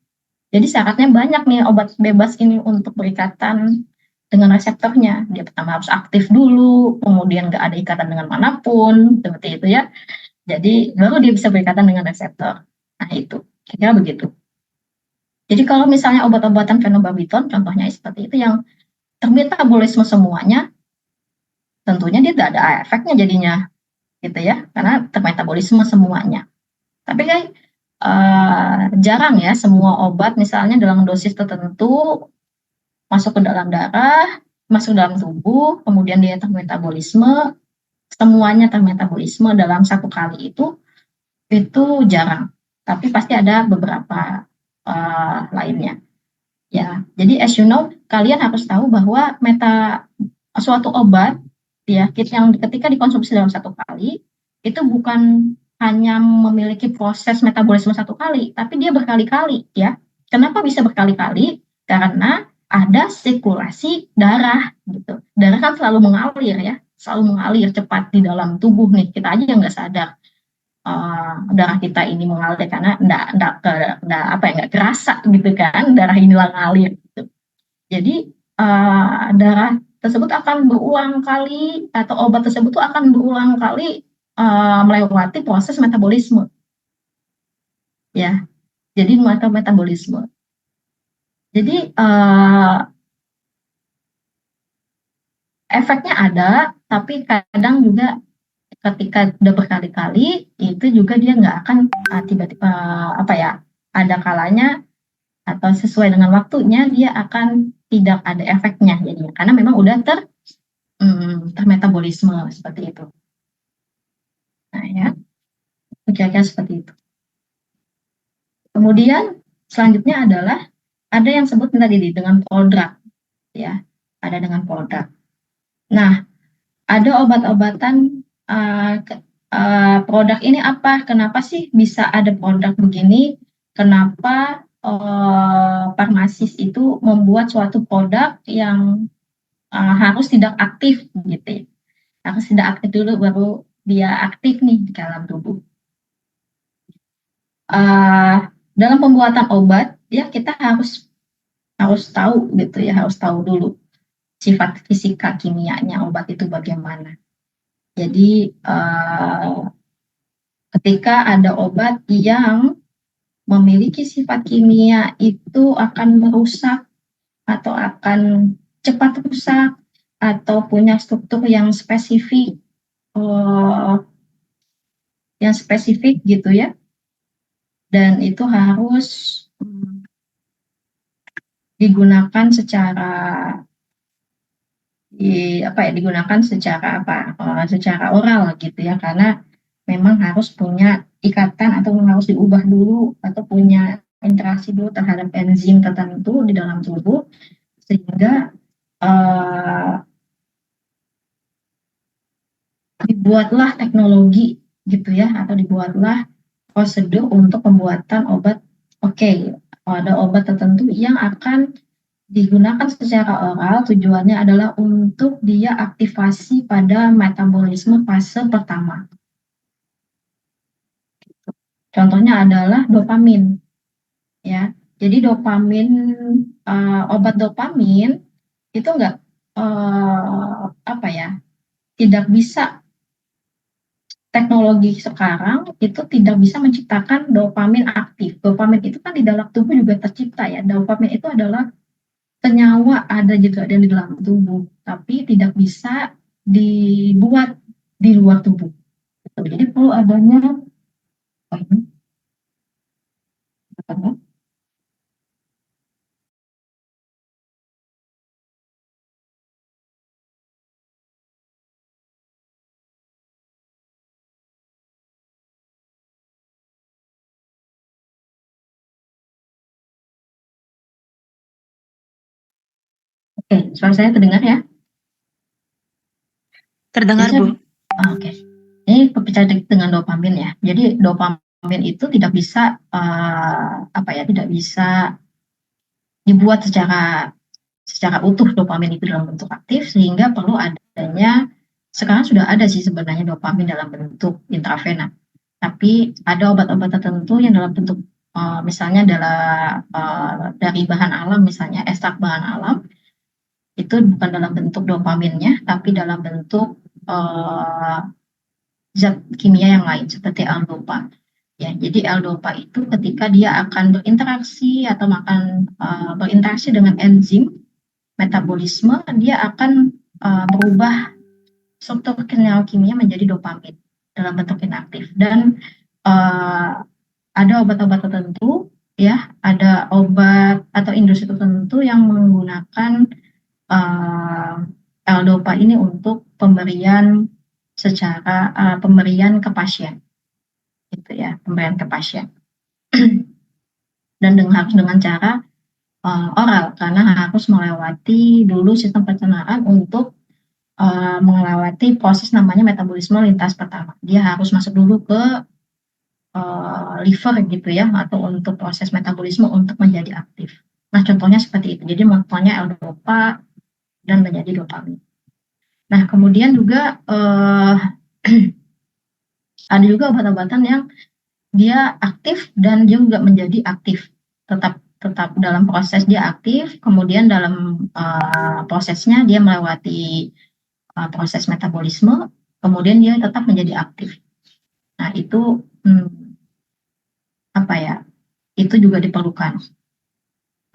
Jadi syaratnya banyak nih obat bebas ini untuk berikatan dengan reseptornya. Dia pertama harus aktif dulu, kemudian nggak ada ikatan dengan manapun, seperti itu ya. Jadi baru dia bisa berikatan dengan reseptor. Nah itu, kira-kira begitu. Jadi kalau misalnya obat-obatan fenobarbital, contohnya seperti itu yang termetabolisme semuanya, tentunya dia tidak ada efeknya jadinya, gitu ya, karena termetabolisme semuanya. Tapi kan jarang ya semua obat misalnya dalam dosis tertentu masuk ke dalam darah, masuk dalam tubuh, kemudian dia termetabolisme, semuanya termetabolisme dalam satu kali itu jarang. Tapi pasti ada beberapa lainnya. Ya, jadi as you know, kalian harus tahu bahwa suatu obat ya yang ketika dikonsumsi dalam satu kali itu bukan hanya memiliki proses metabolisme satu kali, tapi dia berkali-kali ya. Kenapa bisa berkali-kali? Karena ada sirkulasi darah gitu. Darah kan selalu mengalir ya, selalu mengalir cepat di dalam tubuh nih. Kita aja yang nggak sadar darah kita ini mengalir karena nggak kerasa gitu kan, darah ini ngalir gitu. Jadi darah tersebut akan berulang kali atau obat tersebut tuh akan berulang kali melewati proses metabolisme, ya. Jadi metabolisme. Jadi efeknya ada, tapi kadang juga ketika udah berkali-kali itu juga dia nggak akan tiba-tiba apa ya, ada kalanya atau sesuai dengan waktunya dia akan tidak ada efeknya jadinya karena memang udah termetabolisme seperti itu. Nah ya, kira-kira seperti itu. Kemudian selanjutnya adalah ada yang sebut tadi dengan prodrug, ya, ada dengan prodrug. Nah, ada obat-obatan produk ini apa? Kenapa sih bisa ada produk begini? Kenapa farmasis itu membuat suatu produk yang harus tidak aktif gitu ya? Harus tidak aktif dulu baru dia aktif nih di dalam tubuh. Dalam pembuatan obat ya kita harus tahu gitu ya, harus tahu dulu sifat fisika kimianya obat itu bagaimana. Jadi ketika ada obat yang memiliki sifat kimia itu akan merusak atau akan cepat rusak atau punya struktur yang spesifik gitu ya, dan itu harus digunakan secara secara oral gitu ya, karena memang harus punya ikatan atau harus diubah dulu atau punya interaksi dulu terhadap enzim tertentu di dalam tubuh sehingga dibuatlah teknologi gitu ya, atau dibuatlah prosedur untuk pembuatan obat. Oke, ada obat tertentu yang akan digunakan secara oral, tujuannya adalah untuk dia aktivasi pada metabolisme fase pertama. Contohnya adalah dopamin, ya. Jadi dopamin, obat dopamin itu enggak tidak bisa, teknologi sekarang itu tidak bisa menciptakan dopamin aktif. Dopamin itu kan di dalam tubuh juga tercipta ya. Dopamin itu adalah senyawa ada juga di dalam tubuh, tapi tidak bisa dibuat di luar tubuh. Jadi perlu adanya Oke, suara saya terdengar ya? Terdengar, Bu. Oke. Ini berbicara dengan dopamin ya. Jadi dopamin itu tidak bisa tidak bisa dibuat secara utuh dopamin itu dalam bentuk aktif, sehingga perlu adanya, sekarang sudah ada sih sebenarnya dopamin dalam bentuk intravena. Tapi ada obat-obat tertentu yang dalam bentuk misalnya dari bahan alam, misalnya ekstrak bahan alam, itu bukan dalam bentuk dopaminnya, tapi dalam bentuk zat kimia yang lain seperti L-dopa. Ya, jadi L-dopa itu ketika dia akan berinteraksi atau berinteraksi dengan enzim metabolisme, dia akan berubah struktur kimia menjadi dopamin dalam bentuk inaktif. Dan ada obat-obat tertentu, ya, ada obat atau industri tertentu yang menggunakan L-dopa ini untuk pemberian ke pasien, gitu ya, pemberian ke pasien. Dan harus dengan cara oral, karena harus melewati dulu sistem pencernaan untuk melewati proses namanya metabolisme lintas pertama. Dia harus masuk dulu ke liver gitu ya, atau untuk proses metabolisme untuk menjadi aktif. Nah, contohnya seperti itu. Jadi contohnya L-dopa dan menjadi dopamin. Nah, kemudian juga ada juga obat-obatan yang dia aktif dan dia juga menjadi aktif, tetap tetap dalam proses dia aktif, kemudian dalam prosesnya dia melewati proses metabolisme, kemudian dia tetap menjadi aktif. Nah, itu apa ya? Itu juga diperlukan.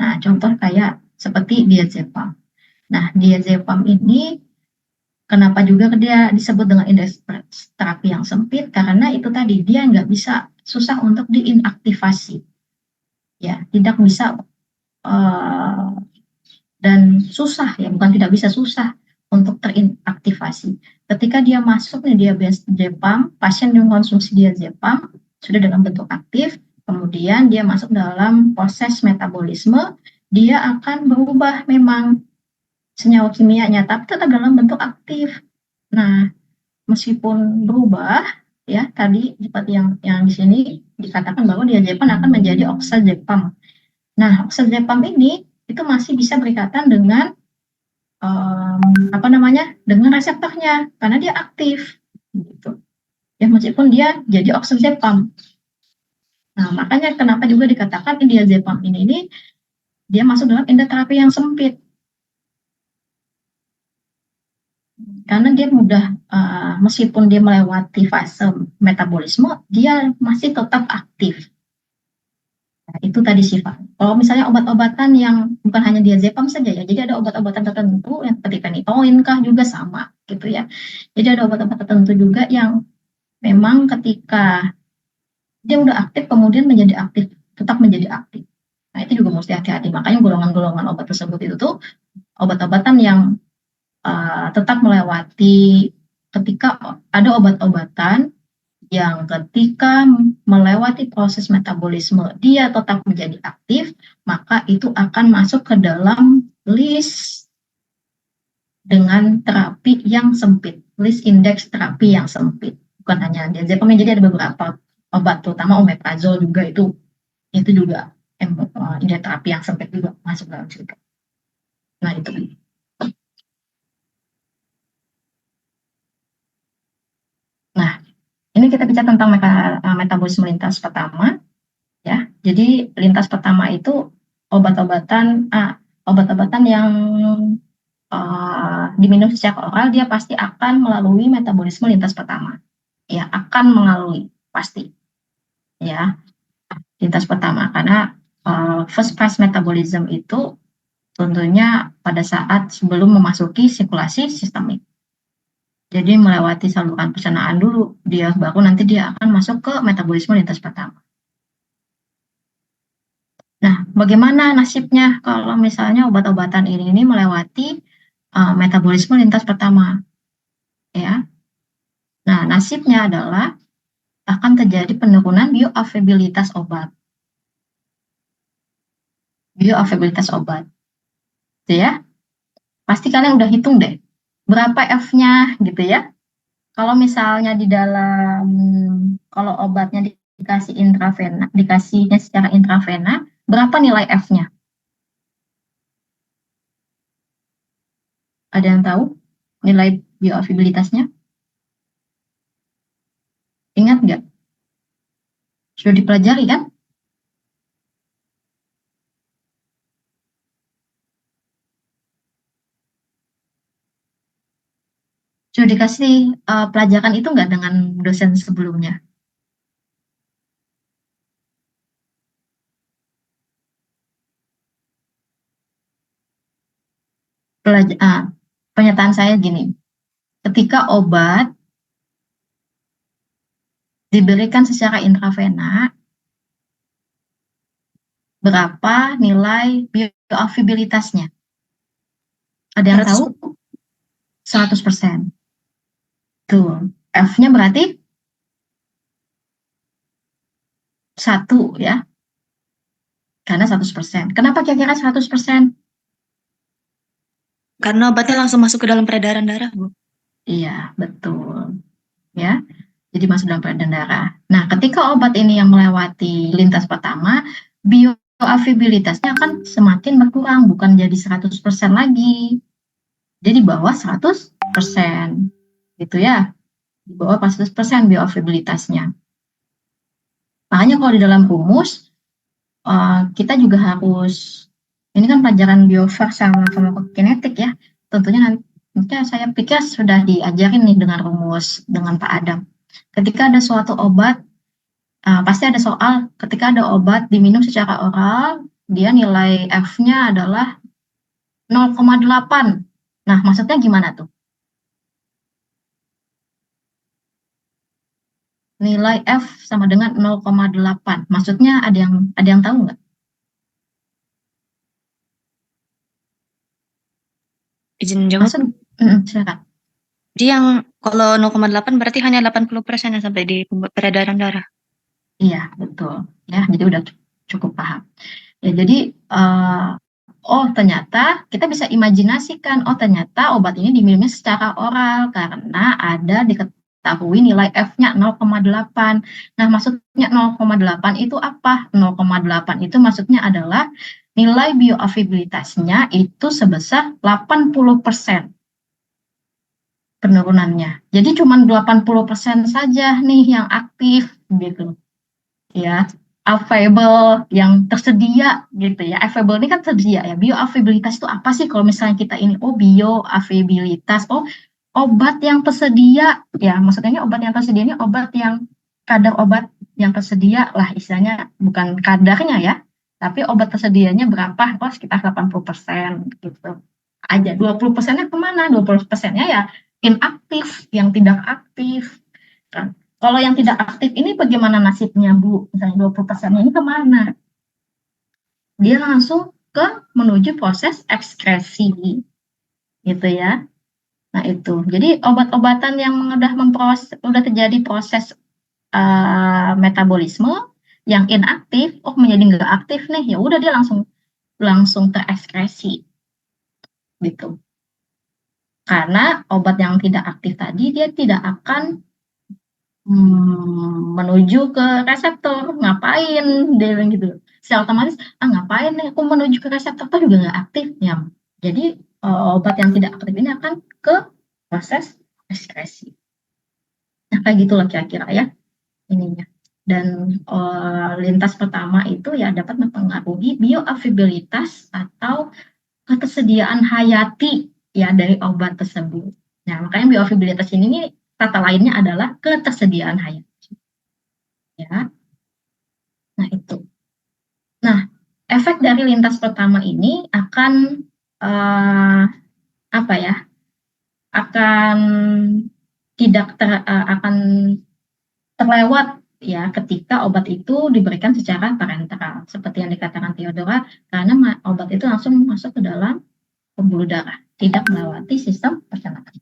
Nah, contoh kayak seperti diazepam. Nah, diazepam ini kenapa juga dia disebut dengan indeks terapi yang sempit? Karena itu tadi dia nggak bisa, susah untuk diinaktivasi, ya, tidak bisa dan susah ya, bukan tidak bisa, susah untuk terinaktivasi. Ketika dia masuk nih diazepam, pasien yang mengkonsumsi diazepam sudah dalam bentuk aktif, kemudian dia masuk dalam proses metabolisme, dia akan berubah memang senyawa kimianya, tapi tetap dalam bentuk aktif. Nah, meskipun berubah, ya tadi seperti yang di sini dikatakan bahwa diazepam akan menjadi oxazepam. Nah, oxazepam ini itu masih bisa berikatan dengan dengan reseptornya karena dia aktif, gitu. Ya meskipun dia jadi oxazepam. Nah, makanya kenapa juga dikatakan diazepam ini dia masuk dalam indeks terapi yang sempit. Karena dia mudah, meskipun dia melewati fase metabolisme, dia masih tetap aktif. Nah, itu tadi sifat. Kalau misalnya obat-obatan yang bukan hanya diazepam saja ya, jadi ada obat-obatan tertentu yang seperti phenytoin kah juga sama gitu ya. Jadi ada obat-obatan tertentu juga yang memang ketika dia udah aktif kemudian menjadi aktif, tetap menjadi aktif. Nah, itu juga mesti hati-hati. Makanya golongan-golongan obat tersebut itu tuh obat-obatan yang tetap melewati, ketika ada obat-obatan yang ketika melewati proses metabolisme dia tetap menjadi aktif, maka itu akan masuk ke dalam list dengan terapi yang sempit, list indeks terapi yang sempit. Bukan hanya diazepam, jadi ada beberapa obat, terutama omeprazol juga itu juga indeks terapi yang sempit juga masuk dalam situ. Nah, itu. Nah, ini kita bicara tentang metabolisme lintas pertama, ya. Jadi lintas pertama itu obat-obatan yang diminum secara oral, dia pasti akan melalui metabolisme lintas pertama, ya, akan melalui pasti, ya, lintas pertama, karena first pass metabolism itu tentunya pada saat sebelum memasuki sirkulasi sistemik. Jadi melewati saluran pencernaan dulu, dia baru nanti dia akan masuk ke metabolisme lintas pertama. Nah, bagaimana nasibnya kalau misalnya obat-obatan ini melewati metabolisme lintas pertama, ya? Nah, nasibnya adalah akan terjadi penurunan bioavailabilitas obat. Bioavailabilitas obat, gitu ya? Pasti kalian udah hitung deh, berapa F-nya, gitu ya? Kalau misalnya kalau obatnya dikasih intravena, dikasihnya secara intravena, berapa nilai F-nya? Ada yang tahu nilai bioavailabilitasnya? Ingat nggak? Sudah dipelajari kan? Sudah dikasih pelajaran itu nggak dengan dosen sebelumnya? Pernyataan saya gini, ketika obat diberikan secara intravena, berapa nilai bioavailabilitasnya? Ada yang tahu? 100%. Tuh, F-nya berarti 1 ya. Karena 100%. Kenapa kira-kira 100%? Karena obatnya langsung masuk ke dalam peredaran darah, Bu. Iya, betul. Ya. Jadi masuk dalam peredaran darah. Nah, ketika obat ini yang melewati lintas pertama, bioavailabilitasnya akan semakin berkurang, bukan jadi 100% lagi. Jadi bawah 100%. Gitu ya. Di bawah 100% bioavailabilitasnya. Makanya kalau di dalam rumus, kita juga harus, ini kan pelajaran biofak sama farmakokinetik ya, tentunya nanti saya pikir sudah diajarin nih dengan rumus dengan Pak Adam. Ketika ada suatu obat, pasti ada soal ketika ada obat diminum secara oral, dia nilai F-nya adalah 0,8. Nah, maksudnya gimana tuh? Nilai F sama dengan 0,8. Maksudnya ada yang tahu nggak? Izin jawab. Maksud, silakan. Jadi yang kalau 0,8 berarti hanya 80% yang sampai di peredaran darah. Iya, betul. Ya, jadi udah cukup paham. Ya, jadi ternyata kita bisa imajinasikan, ternyata obat ini diminumnya secara oral karena ada diketahui nilai F-nya 0,8. Nah, maksudnya 0,8 itu apa? 0,8 itu maksudnya adalah nilai bioavailabilitasnya itu sebesar 80% penurunannya. Jadi cuma 80% saja nih yang aktif gitu. Ya, available yang tersedia gitu ya. Available ini kan tersedia ya. Bioavailabilitas itu apa sih kalau misalnya kita ini bioavailabilitas, obat yang tersedia ya. Maksudnya obat yang tersedia ini obat yang kadar obat yang tersedia lah istilahnya, bukan kadarnya ya. Tapi obat tersedianya berapa? Sekitar 80% gitu. Aja 20%-nya kemana? 20%-nya ya inaktif, yang tidak aktif kan. Kalau yang tidak aktif ini bagaimana nasibnya, Bu? Misalnya 20%-nya ini kemana? Dia langsung menuju proses ekskresi, gitu ya. Nah itu, jadi obat-obatan yang udah terjadi proses metabolisme yang inaktif, menjadi nggak aktif nih, ya udah dia langsung terekskresi, gitu. Karena obat yang tidak aktif tadi dia tidak akan menuju ke reseptor, ngapain dia bilang gitu. Secara otomatis, ngapain nih aku menuju ke reseptor juga nggak aktif ya. Jadi obat yang tidak aktif ini akan ke proses ekskresi. Nah kayak gitu loh kira-kira ya ininya. Dan lintas pertama itu ya dapat mempengaruhi bioavailabilitas atau ketersediaan hayati ya dari obat tersebut. Nah makanya bioavailabilitas ini kata lainnya adalah ketersediaan hayati. Ya, nah itu. Nah, efek dari lintas pertama ini akan apa ya? Akan tidak akan terlewat ya ketika obat itu diberikan secara parenteral seperti yang dikatakan Theodora, karena obat itu langsung masuk ke dalam pembuluh darah, tidak melewati sistem pencernaan.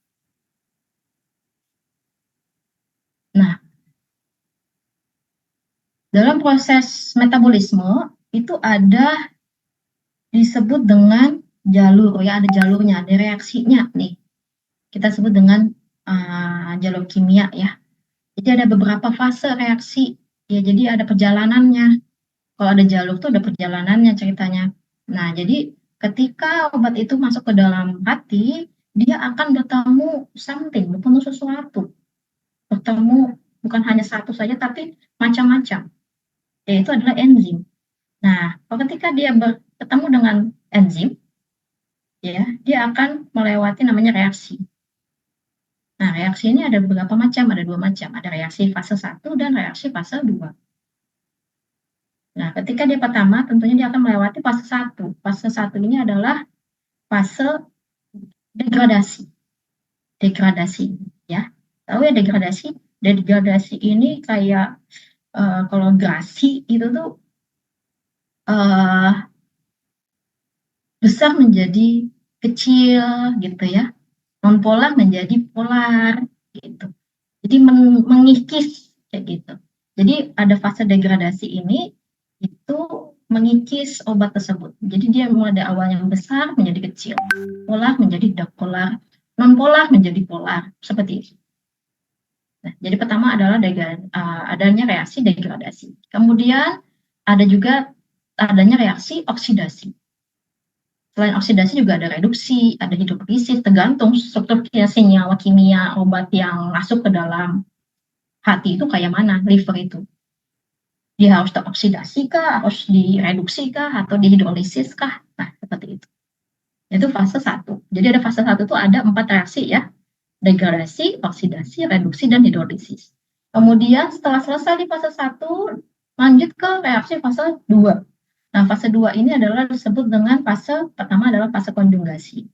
Nah, dalam proses metabolisme itu ada disebut dengan jalur ya, ada jalurnya, ada reaksinya nih. Kita sebut dengan jalur kimia ya. Jadi ada beberapa fase reaksi ya, jadi ada perjalanannya. Kalau ada jalur tuh ada perjalanannya ceritanya. Nah, jadi ketika obat itu masuk ke dalam hati, dia akan bertemu sesuatu. Bertemu bukan hanya satu saja tapi macam-macam. Yaitu adalah enzim. Nah, ketika dia bertemu dengan enzim, ya, dia akan melewati namanya reaksi. Nah, reaksi ini ada beberapa macam, ada 2 macam. Ada reaksi fase 1 dan reaksi fase 2. Nah, ketika dia pertama, tentunya dia akan melewati fase 1. Fase 1 ini adalah fase degradasi. Degradasi, ya. Tahu ya degradasi? Degradasi ini kayak kalau grasi itu tuh besar menjadi kecil gitu ya. Non-polar menjadi polar gitu. Jadi mengikis kayak gitu. Jadi ada fase degradasi ini itu mengikis obat tersebut. Jadi dia mulai dari awalnya besar menjadi kecil, polar menjadi tidak polar, non-polar menjadi polar, seperti itu. Nah, jadi pertama adalah adanya reaksi degradasi. Kemudian ada juga adanya reaksi oksidasi. Selain oksidasi juga ada reduksi, ada hidrolisis, tergantung struktur senyawa kimia obat yang masuk ke dalam hati itu kayak mana, liver itu. Dia harus teroksidasi kah, harus direduksi kah, atau dihidrolisis kah? Nah, seperti itu. Itu fase 1. Jadi ada fase 1 itu ada 4 reaksi ya. Degradasi, oksidasi, reduksi, dan hidrolisis. Kemudian setelah selesai di fase 1, lanjut ke reaksi fase 2. Nah, fase 2 ini adalah disebut dengan fase pertama adalah fase konjugasi.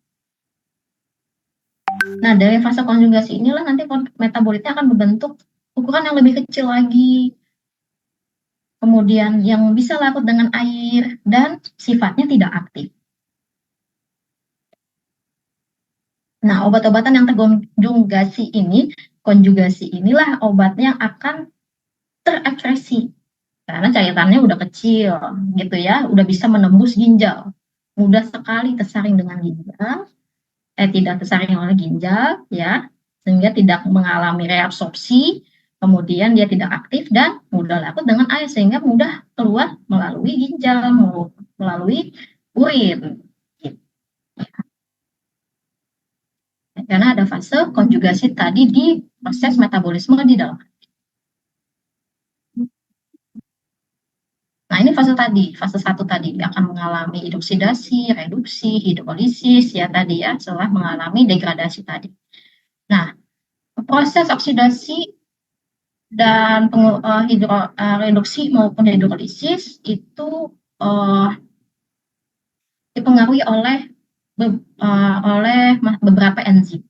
Nah, dari fase konjugasi inilah nanti metabolitnya akan membentuk ukuran yang lebih kecil lagi. Kemudian yang bisa larut dengan air dan sifatnya tidak aktif. Nah, obat-obatan yang konjugasi inilah obatnya yang akan terekspresi karena cairannya udah kecil gitu ya, udah bisa menembus ginjal, mudah sekali tersaring dengan ginjal, tidak tersaring oleh ginjal ya, sehingga tidak mengalami reabsorpsi, kemudian dia tidak aktif dan mudah larut dengan air sehingga mudah keluar melalui ginjal, melalui urin. Karena ada fase konjugasi tadi di proses metabolisme di dalam. Nah, ini fase 1 tadi akan mengalami oksidasi, reduksi, hidrolisis ya tadi ya, setelah mengalami degradasi tadi. Nah, proses oksidasi dan reduksi maupun hidrolisis itu dipengaruhi oleh beberapa enzim.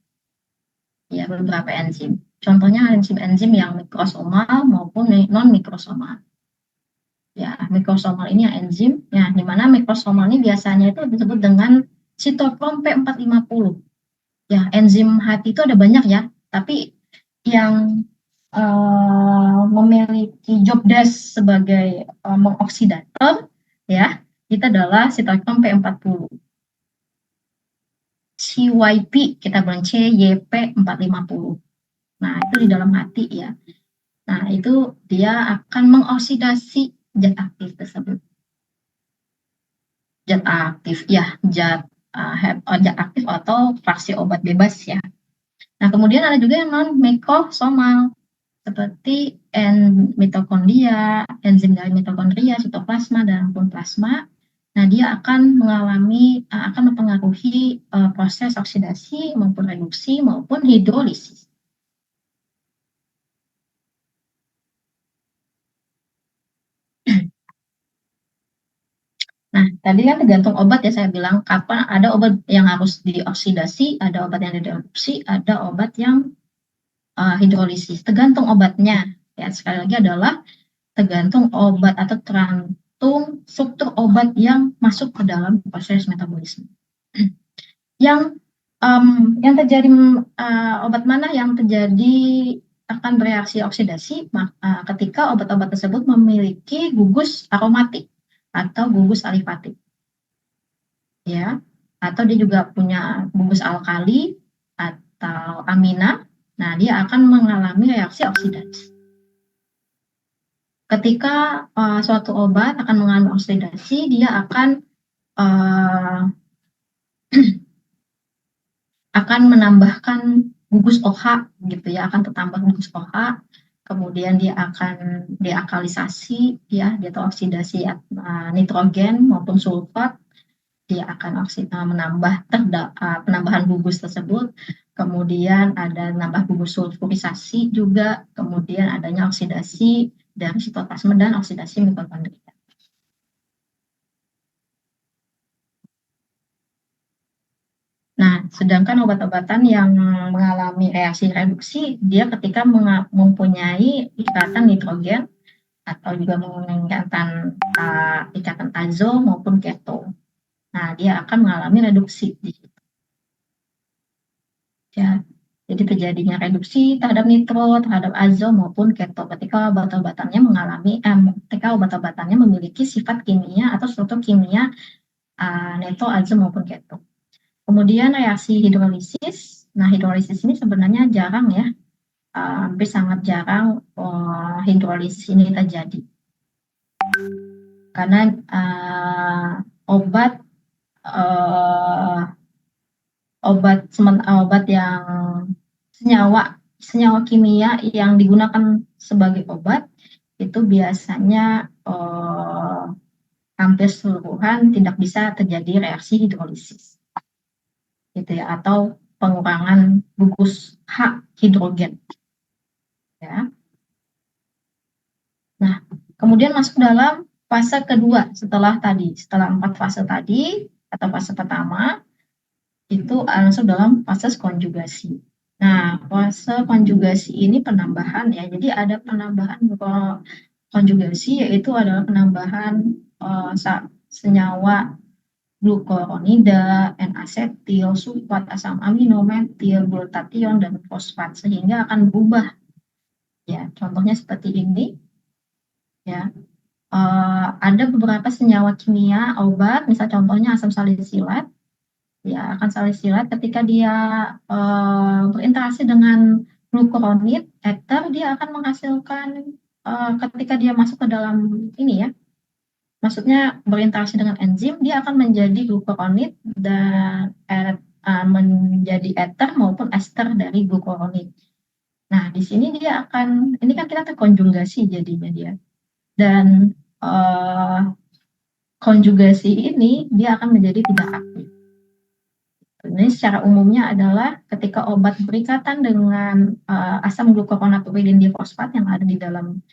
Ya, beberapa enzim. Contohnya enzim-enzim yang mikrosomal maupun non-mikrosomal. Ya, mikrosomal ini yang enzim, ya, di mana mikrosomal ini biasanya itu disebut dengan sitokrom P450. Ya, enzim hati itu ada banyak ya, tapi yang memiliki job desk sebagai mengoksidator, ya, itu adalah sitokrom P40. CYP, kita bilang CYP450. Nah, itu di dalam hati ya. Nah, itu dia akan mengoksidasi zat aktif tersebut. Zat aktif, ya, zat aktif atau fraksi obat bebas ya. Nah, kemudian ada juga yang non-mikrosomal, seperti mitokondria, enzim dari mitokondria, sitoplasma, dan pun plasma. Nah, dia akan mempengaruhi proses oksidasi maupun reduksi maupun hidrolisis. Nah, tadi kan tergantung obat ya, saya bilang kapan ada obat yang harus dioksidasi, ada obat yang direduksi, ada obat yang hidrolisis. Tergantung obatnya. Ya, sekali lagi adalah tergantung obat atau tergantung struktur obat yang masuk ke dalam proses metabolisme. Yang terjadi obat mana yang terjadi akan bereaksi oksidasi ketika obat-obat tersebut memiliki gugus aromatik atau gugus alifatik, ya, atau dia juga punya gugus alkali atau amina. Nah, dia akan mengalami reaksi oksidasi. Ketika suatu obat akan mengalami oksidasi, dia akan menambahkan gugus OH gitu ya, akan tertambah gugus OH, kemudian dia akan dealkalisasi ya, dia oksidasi nitrogen maupun sulfat, dia akan menambah penambahan gugus tersebut, kemudian ada nambah gugus sulfurisasi juga, kemudian adanya oksidasi dari sitoplasma dan oksidasi mitokondria. Nah, sedangkan obat-obatan yang mengalami reaksi reduksi, dia ketika mempunyai ikatan nitrogen atau juga menggunakan ikatan azo maupun keto. Nah, dia akan mengalami reduksi di situ. Ya, jadi terjadinya reduksi terhadap nitro, terhadap azo maupun keto ketika obat-obatannya memiliki sifat kimia atau struktur kimia nitro, azo maupun keto. Kemudian reaksi hidrolisis. Nah, hidrolisis ini sebenarnya jarang ya, hampir sangat jarang hidrolisis ini terjadi. Karena obat yang senyawa kimia yang digunakan sebagai obat itu biasanya hampir seluruhan tidak bisa terjadi reaksi hidrolisis, gitu ya, atau pengurangan gugus H hidrogen, ya. Nah, kemudian masuk dalam fase kedua setelah 4 fase tadi atau fase pertama itu langsung dalam fase konjugasi. Nah, fase konjugasi ini penambahan ya. Jadi ada penambahan konjugasi, yaitu adalah penambahan senyawa glukuronida, N-asetil, sulfat, asam amino, metil, glutathione, dan fosfat, sehingga akan berubah. Ya, contohnya seperti ini. Ya, ada beberapa senyawa kimia obat, misal contohnya asam salisilat. Ya, akan salisilat ketika dia berinteraksi dengan glukuronid, ether, dia akan menghasilkan ketika dia masuk ke dalam ini ya, maksudnya berinteraksi dengan enzim, dia akan menjadi glukuronid dan menjadi ether maupun ester dari glukuronid. Nah, di sini dia akan, ini kan kita terkonjugasi jadinya dia. Dan konjugasi ini dia akan menjadi tidak aktif. Ini secara umumnya adalah ketika obat berikatan dengan asam glukuronaturidin difosfat yang ada di dalam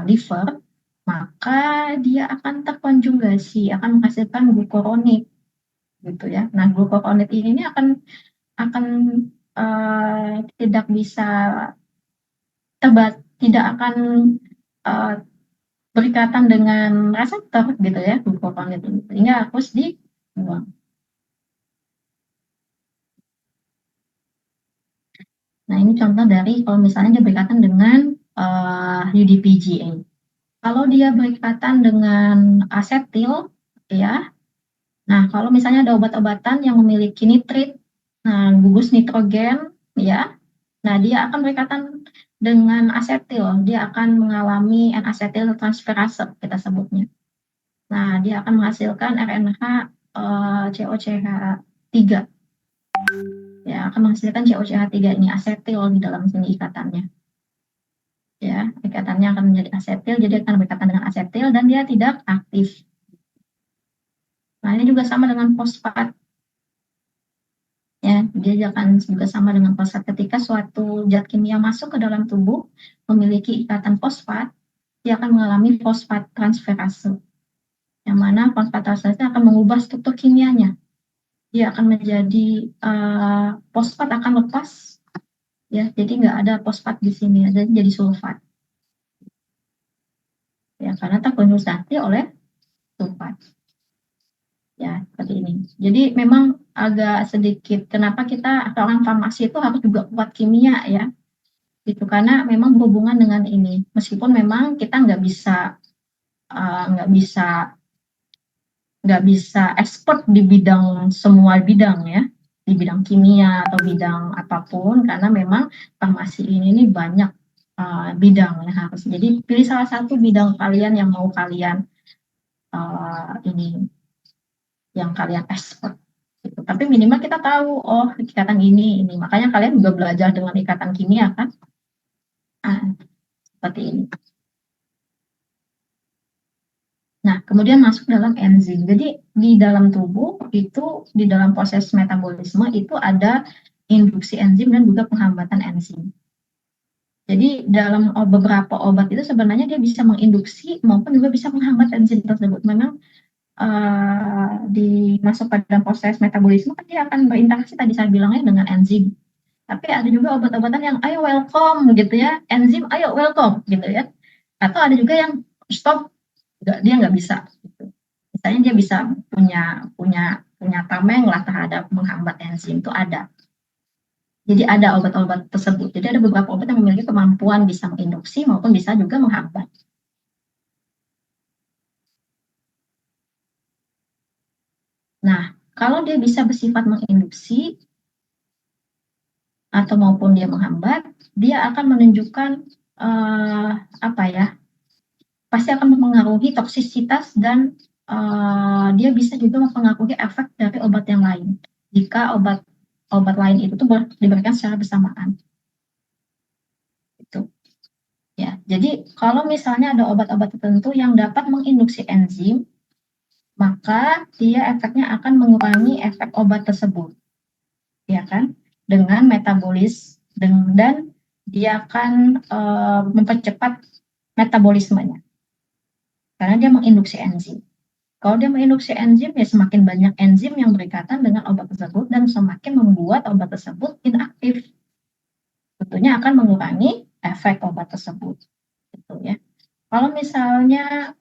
liver, maka dia akan terkonjugasi, akan menghasilkan glukuronid, gitu ya. Nah, glukuronid ini akan tidak bisa tidak akan berikatan dengan reseptor, gitu ya, glukuronid ini, sehingga harus dibuang. Nah, ini contoh dari kalau misalnya dia berikatan dengan UDPGA. Kalau dia berikatan dengan asetil, ya. Nah, kalau misalnya ada obat-obatan yang memiliki nitrit, nah gugus nitrogen, ya. Nah, dia akan berikatan dengan asetil. Dia akan mengalami N-asetil transferase, kita sebutnya. Nah, dia akan menghasilkan RNH COCH3. Ya, akan menghasilkan COCH3 ini, asetil di dalam sini ikatannya. Ya, ikatannya akan menjadi asetil, jadi akan berikatan dengan asetil dan dia tidak aktif. Nah, ini juga sama dengan fosfat. Ya, dia akan juga sama dengan fosfat. Ketika suatu zat kimia masuk ke dalam tubuh memiliki ikatan fosfat, dia akan mengalami fosfat transferase. Yang mana fosfat transferase akan mengubah struktur kimianya. Dia akan menjadi fosfat akan lepas, ya, jadi nggak ada fosfat di sini, jadi sulfat. Ya, karena terkonjugasi oleh sulfat. Ya, seperti ini. Jadi memang agak sedikit, kenapa kita orang farmasi itu harus juga kuat kimia ya, gitu, karena memang berhubungan dengan ini. Meskipun memang kita nggak bisa expert di bidang, semua bidang ya, di bidang kimia atau bidang apapun, karena memang farmasi ini banyak bidang yang harus. Jadi pilih salah satu bidang kalian yang mau kalian yang kalian expert. Gitu. Tapi minimal kita tahu, oh ikatan ini. Makanya kalian juga belajar dengan ikatan kimia kan? Seperti ini. Nah, kemudian masuk dalam enzim. Jadi di dalam tubuh itu, di dalam proses metabolisme itu ada induksi enzim dan juga penghambatan enzim. Jadi dalam beberapa obat itu sebenarnya dia bisa menginduksi maupun juga bisa menghambat enzim tersebut. Memang masuk pada dalam proses metabolisme kan dia akan berinteraksi tadi saya bilangnya dengan enzim. Tapi ada juga obat-obatan yang ayo welcome gitu ya, enzim ayo welcome gitu ya. Atau ada juga yang stop, dia nggak bisa. Gitu. Misalnya dia bisa punya tameng lah terhadap menghambat enzim itu ada. Jadi ada obat-obat tersebut. Jadi ada beberapa obat yang memiliki kemampuan bisa menginduksi maupun bisa juga menghambat. Nah, kalau dia bisa bersifat menginduksi atau maupun dia menghambat, dia akan menunjukkan pasti akan mempengaruhi toksisitas dan dia bisa juga mempengaruhi efek dari obat yang lain. Jika obat lain itu tuh diberikan secara bersamaan. Itu. Ya. ya. Jadi kalau misalnya ada obat-obat tertentu yang dapat menginduksi enzim, maka dia efeknya akan mengurangi efek obat tersebut, ya kan? Dengan metabolis dan dia akan mempercepat metabolismenya karena dia menginduksi enzim. Kalau dia menginduksi enzim, ya semakin banyak enzim yang berikatan dengan obat tersebut dan semakin membuat obat tersebut inaktif. Tentunya akan mengurangi efek obat tersebut, gitu ya. Kalau misalnya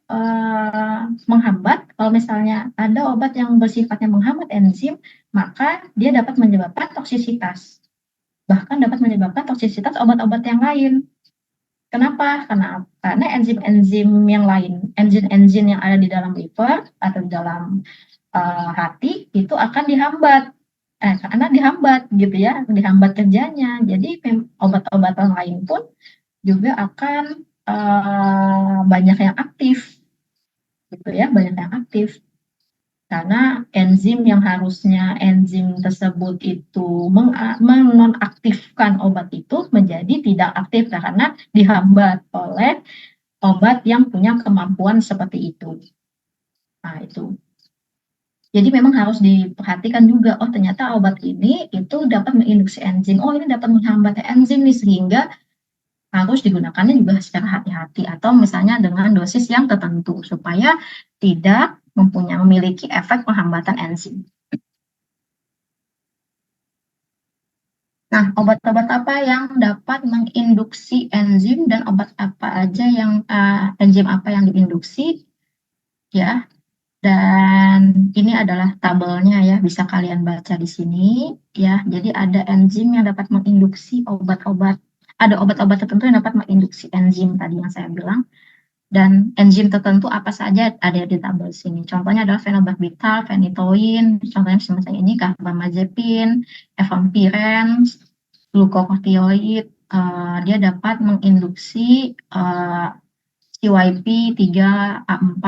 menghambat, kalau misalnya ada obat yang bersifatnya menghambat enzim, maka dia dapat menyebabkan toksisitas. Bahkan dapat menyebabkan toksisitas obat-obat yang lain. Kenapa? Karena enzim-enzim yang lain, enzim-enzim yang ada di dalam liver atau di dalam hati itu akan dihambat. Karena dihambat gitu ya, dihambat kerjanya. Jadi obat-obatan lain pun juga akan banyak yang aktif, gitu ya, banyak yang aktif. Karena enzim yang harusnya enzim tersebut itu menonaktifkan obat itu menjadi tidak aktif karena dihambat oleh obat yang punya kemampuan seperti itu. Nah, itu. Jadi memang harus diperhatikan juga, oh ternyata obat ini itu dapat menginduksi enzim, oh ini dapat menghambat enzim nih, sehingga harus digunakannya juga secara hati-hati atau misalnya dengan dosis yang tertentu supaya tidak memiliki efek penghambatan enzim. Nah, obat-obat apa yang dapat menginduksi enzim dan obat apa aja yang enzim apa yang diinduksi, ya. Dan ini adalah tabelnya ya, bisa kalian baca di sini ya. Jadi ada enzim yang dapat menginduksi obat-obat, ada obat-obat tertentu yang dapat menginduksi enzim tadi yang saya bilang. Dan enzim tertentu apa saja ada di tabel sini. Contohnya adalah fenobarbital, phenytoin, contohnya semacam ini, carbamazepin, efampiren, glukokortikoid, dia dapat menginduksi CYP3A4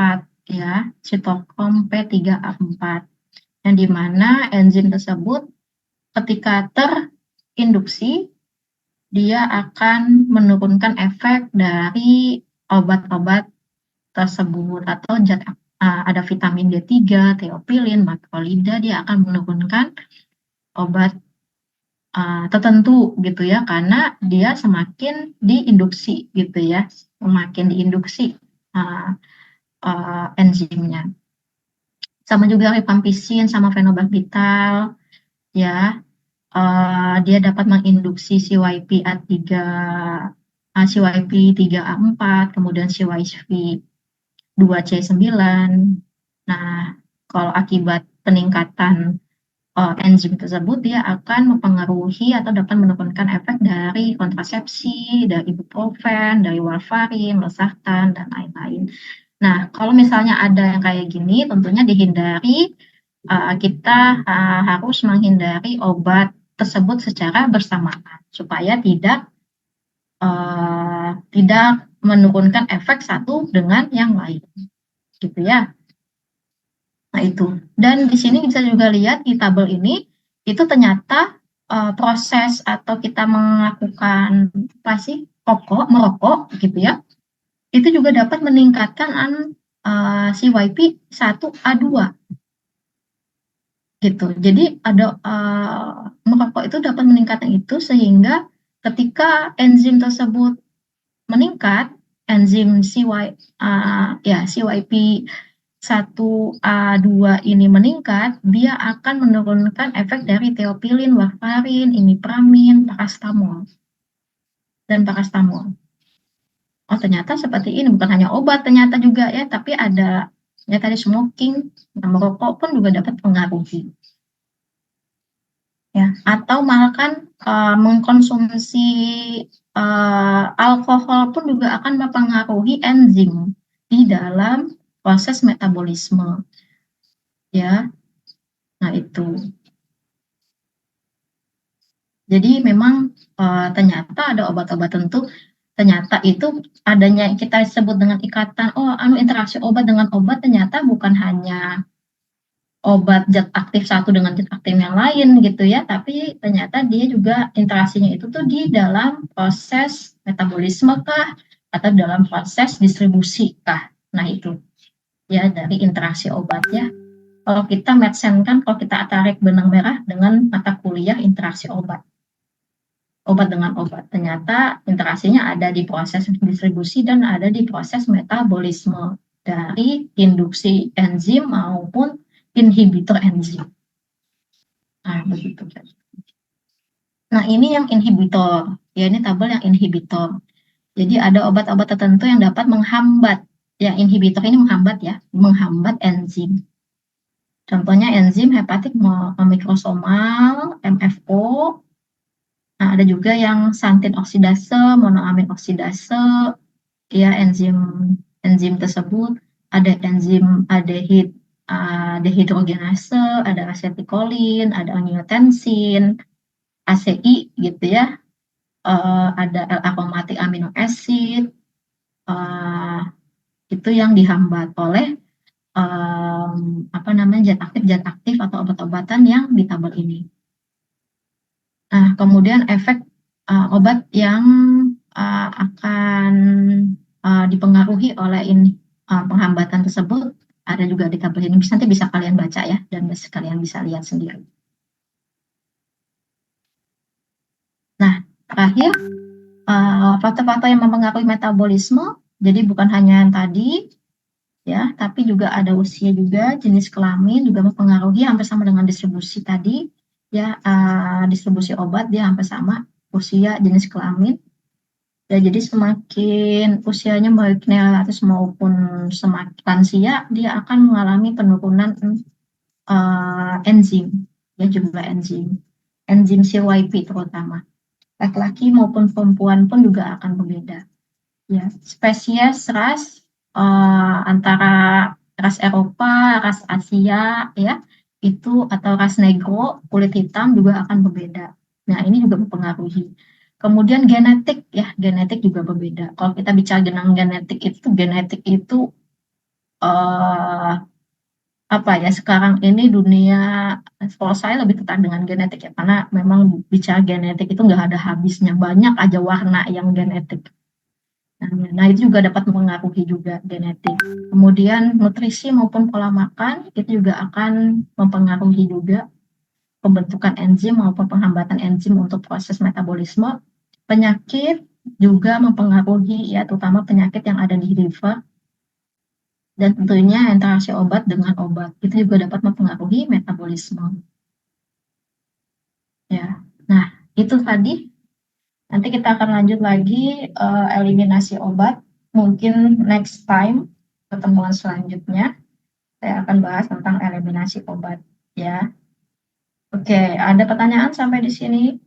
ya, sitokrom P3A4. Yang di mana enzim tersebut ketika terinduksi dia akan menurunkan efek dari obat-obat tersebut atau ada vitamin D3, teopilin, makrolida, dia akan menurunkan obat tertentu gitu ya, karena dia semakin diinduksi gitu ya, semakin diinduksi enzimnya. Sama juga rifampicin sama fenobarbital ya, dia dapat menginduksi CYP3A4, kemudian CYP2C9. Nah, kalau akibat peningkatan enzim tersebut, dia akan mempengaruhi atau dapat menurunkan efek dari kontrasepsi, dari ibuprofen, dari warfarin, losartan, dan lain-lain. Nah, kalau misalnya ada yang kayak gini, tentunya dihindari, kita harus menghindari obat tersebut secara bersamaan, supaya tidak menurunkan efek satu dengan yang lain, gitu ya. Nah itu, dan di sini bisa juga lihat di tabel ini, itu ternyata proses atau kita melakukan apa sih, merokok gitu ya, itu juga dapat meningkatkan CYP1A2 gitu. Jadi ada merokok itu dapat meningkatkan itu, sehingga ketika enzim tersebut meningkat, enzim CYP1A2 ini meningkat, dia akan menurunkan efek dari teopilin, warfarin, imipramin, parastamol, dan parastamol. Oh ternyata seperti ini, bukan hanya obat ternyata juga ya, tapi ada ya tadi smoking, merokok pun juga dapat mengaruhi. Ya, atau malah mengkonsumsi alkohol pun juga akan mempengaruhi enzim di dalam proses metabolisme. Ya. Nah, itu. Jadi memang ternyata ada obat-obat tertentu, ternyata itu adanya kita sebut dengan ikatan, interaksi obat dengan obat, ternyata bukan hanya obat zat aktif satu dengan zat aktif yang lain gitu ya, tapi ternyata dia juga interaksinya itu tuh di dalam proses metabolisme kah, atau dalam proses distribusi kah? Nah itu ya dari interaksi obat ya. Kalau kita medsen kan kalau kita tarik benang merah dengan mata kuliah interaksi obat dengan obat. Ternyata interaksinya ada di proses distribusi dan ada di proses metabolisme dari induksi enzim maupun inhibitor enzim. Nah, begitu. Nah, ini yang inhibitor. Ya, ini tabel yang inhibitor. Jadi ada obat-obat tertentu yang dapat menghambat. Ya, inhibitor ini menghambat ya, menghambat enzim. Contohnya enzim hepatik mikrosomal, MFO. Nah, ada juga yang santin oksidase, monoamin oksidase, ya enzim tersebut ada enzim dehidrogenase, ada asetilkolin, ada angiotensin, ACI gitu ya, ada L-aromatic amino acid, itu yang dihambat oleh zat aktif atau obat-obatan yang di tabel ini. Nah, kemudian efek obat yang akan dipengaruhi oleh penghambatan tersebut ada juga di tabel ini. Nanti bisa kalian baca ya dan kalian bisa lihat sendiri. Nah, terakhir faktor-faktor yang mempengaruhi metabolisme. Jadi bukan hanya yang tadi ya, tapi juga ada usia juga, jenis kelamin juga mempengaruhi, hampir sama dengan distribusi tadi ya, distribusi obat dia hampir sama, usia, jenis kelamin. Ya, jadi semakin usianya baik neonatus maupun semakin lansia, dia akan mengalami penurunan enzim, ya jumlah enzim CYP terutama. Laki-laki maupun perempuan pun juga akan berbeda. Ya, spesies ras antara ras Eropa, ras Asia, ya itu atau ras negro, kulit hitam juga akan berbeda. Nah, ini juga mempengaruhi. Kemudian genetik ya, genetik juga berbeda. Kalau kita bicara tentang genetik itu apa ya, sekarang ini dunia, kalau saya lebih tertarik dengan genetik ya, karena memang bicara genetik itu nggak ada habisnya, banyak aja warna yang genetik. Nah, itu juga dapat mempengaruhi juga genetik. Kemudian nutrisi maupun pola makan itu juga akan mempengaruhi juga pembentukan enzim maupun penghambatan enzim untuk proses metabolisme. Penyakit juga mempengaruhi ya, terutama penyakit yang ada di liver. Dan tentunya interaksi obat dengan obat itu juga dapat mempengaruhi metabolisme. Ya, nah itu tadi. Nanti kita akan lanjut lagi eliminasi obat. Mungkin next time pertemuan selanjutnya saya akan bahas tentang eliminasi obat ya. Oke, ada pertanyaan sampai di sini?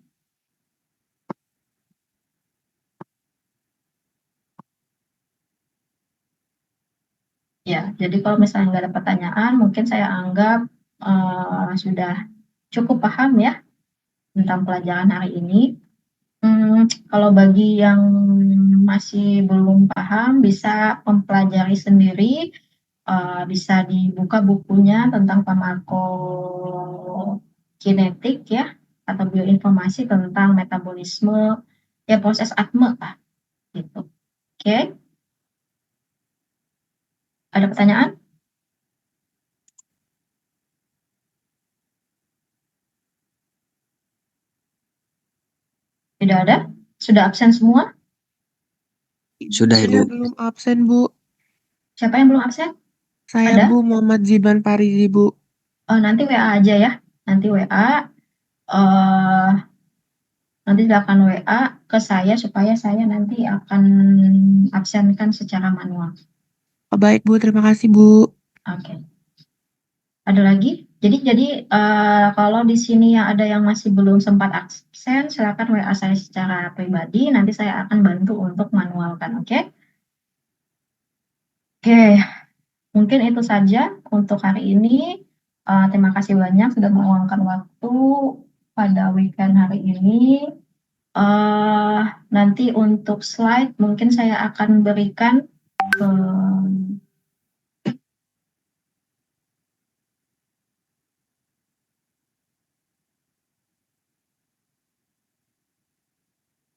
Ya, jadi kalau misalnya nggak ada pertanyaan, mungkin saya anggap sudah cukup paham ya tentang pelajaran hari ini. Kalau bagi yang masih belum paham, bisa mempelajari sendiri, bisa dibuka bukunya tentang farmakokinetik ya, atau bioinformasi tentang metabolisme, ya proses ATME lah, gitu. Oke, ada pertanyaan? Tidak ada? Sudah absen semua? Sudah, Saya Ibu. belum absen, Bu. Siapa yang belum absen? Saya Ada? Bu Muhammad Ziban Farizi, Bu. Nanti WA aja ya. Nanti WA. Nanti silakan WA ke saya supaya saya nanti akan absenkan secara manual. Oh, baik, Bu. Terima kasih, Bu. Oke. Ada lagi? Jadi kalau di sini yang ada yang masih belum sempat absen, silakan WA saya secara pribadi. Nanti saya akan bantu untuk manualkan. Oke? Oke. Mungkin itu saja untuk hari ini. Terima kasih banyak sudah meluangkan waktu pada weekend hari ini. Nanti untuk slide mungkin saya akan berikan ke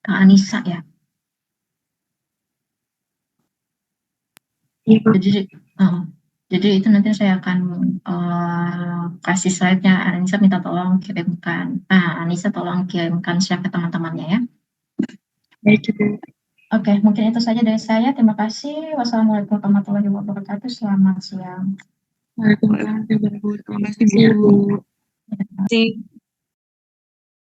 Kak Anissa ya. Iya, Bu. Jadi itu nanti saya akan kasih slide-nya. Anissa minta tolong kirimkan. Anissa tolong kirimkan share ke teman-temannya ya. Baik, Bu. Oke, mungkin itu saja dari saya. Terima kasih. Wassalamualaikum warahmatullahi wabarakatuh. Selamat siang. Waalaikumsalam. Bu, terima kasih Bu. Terima kasih.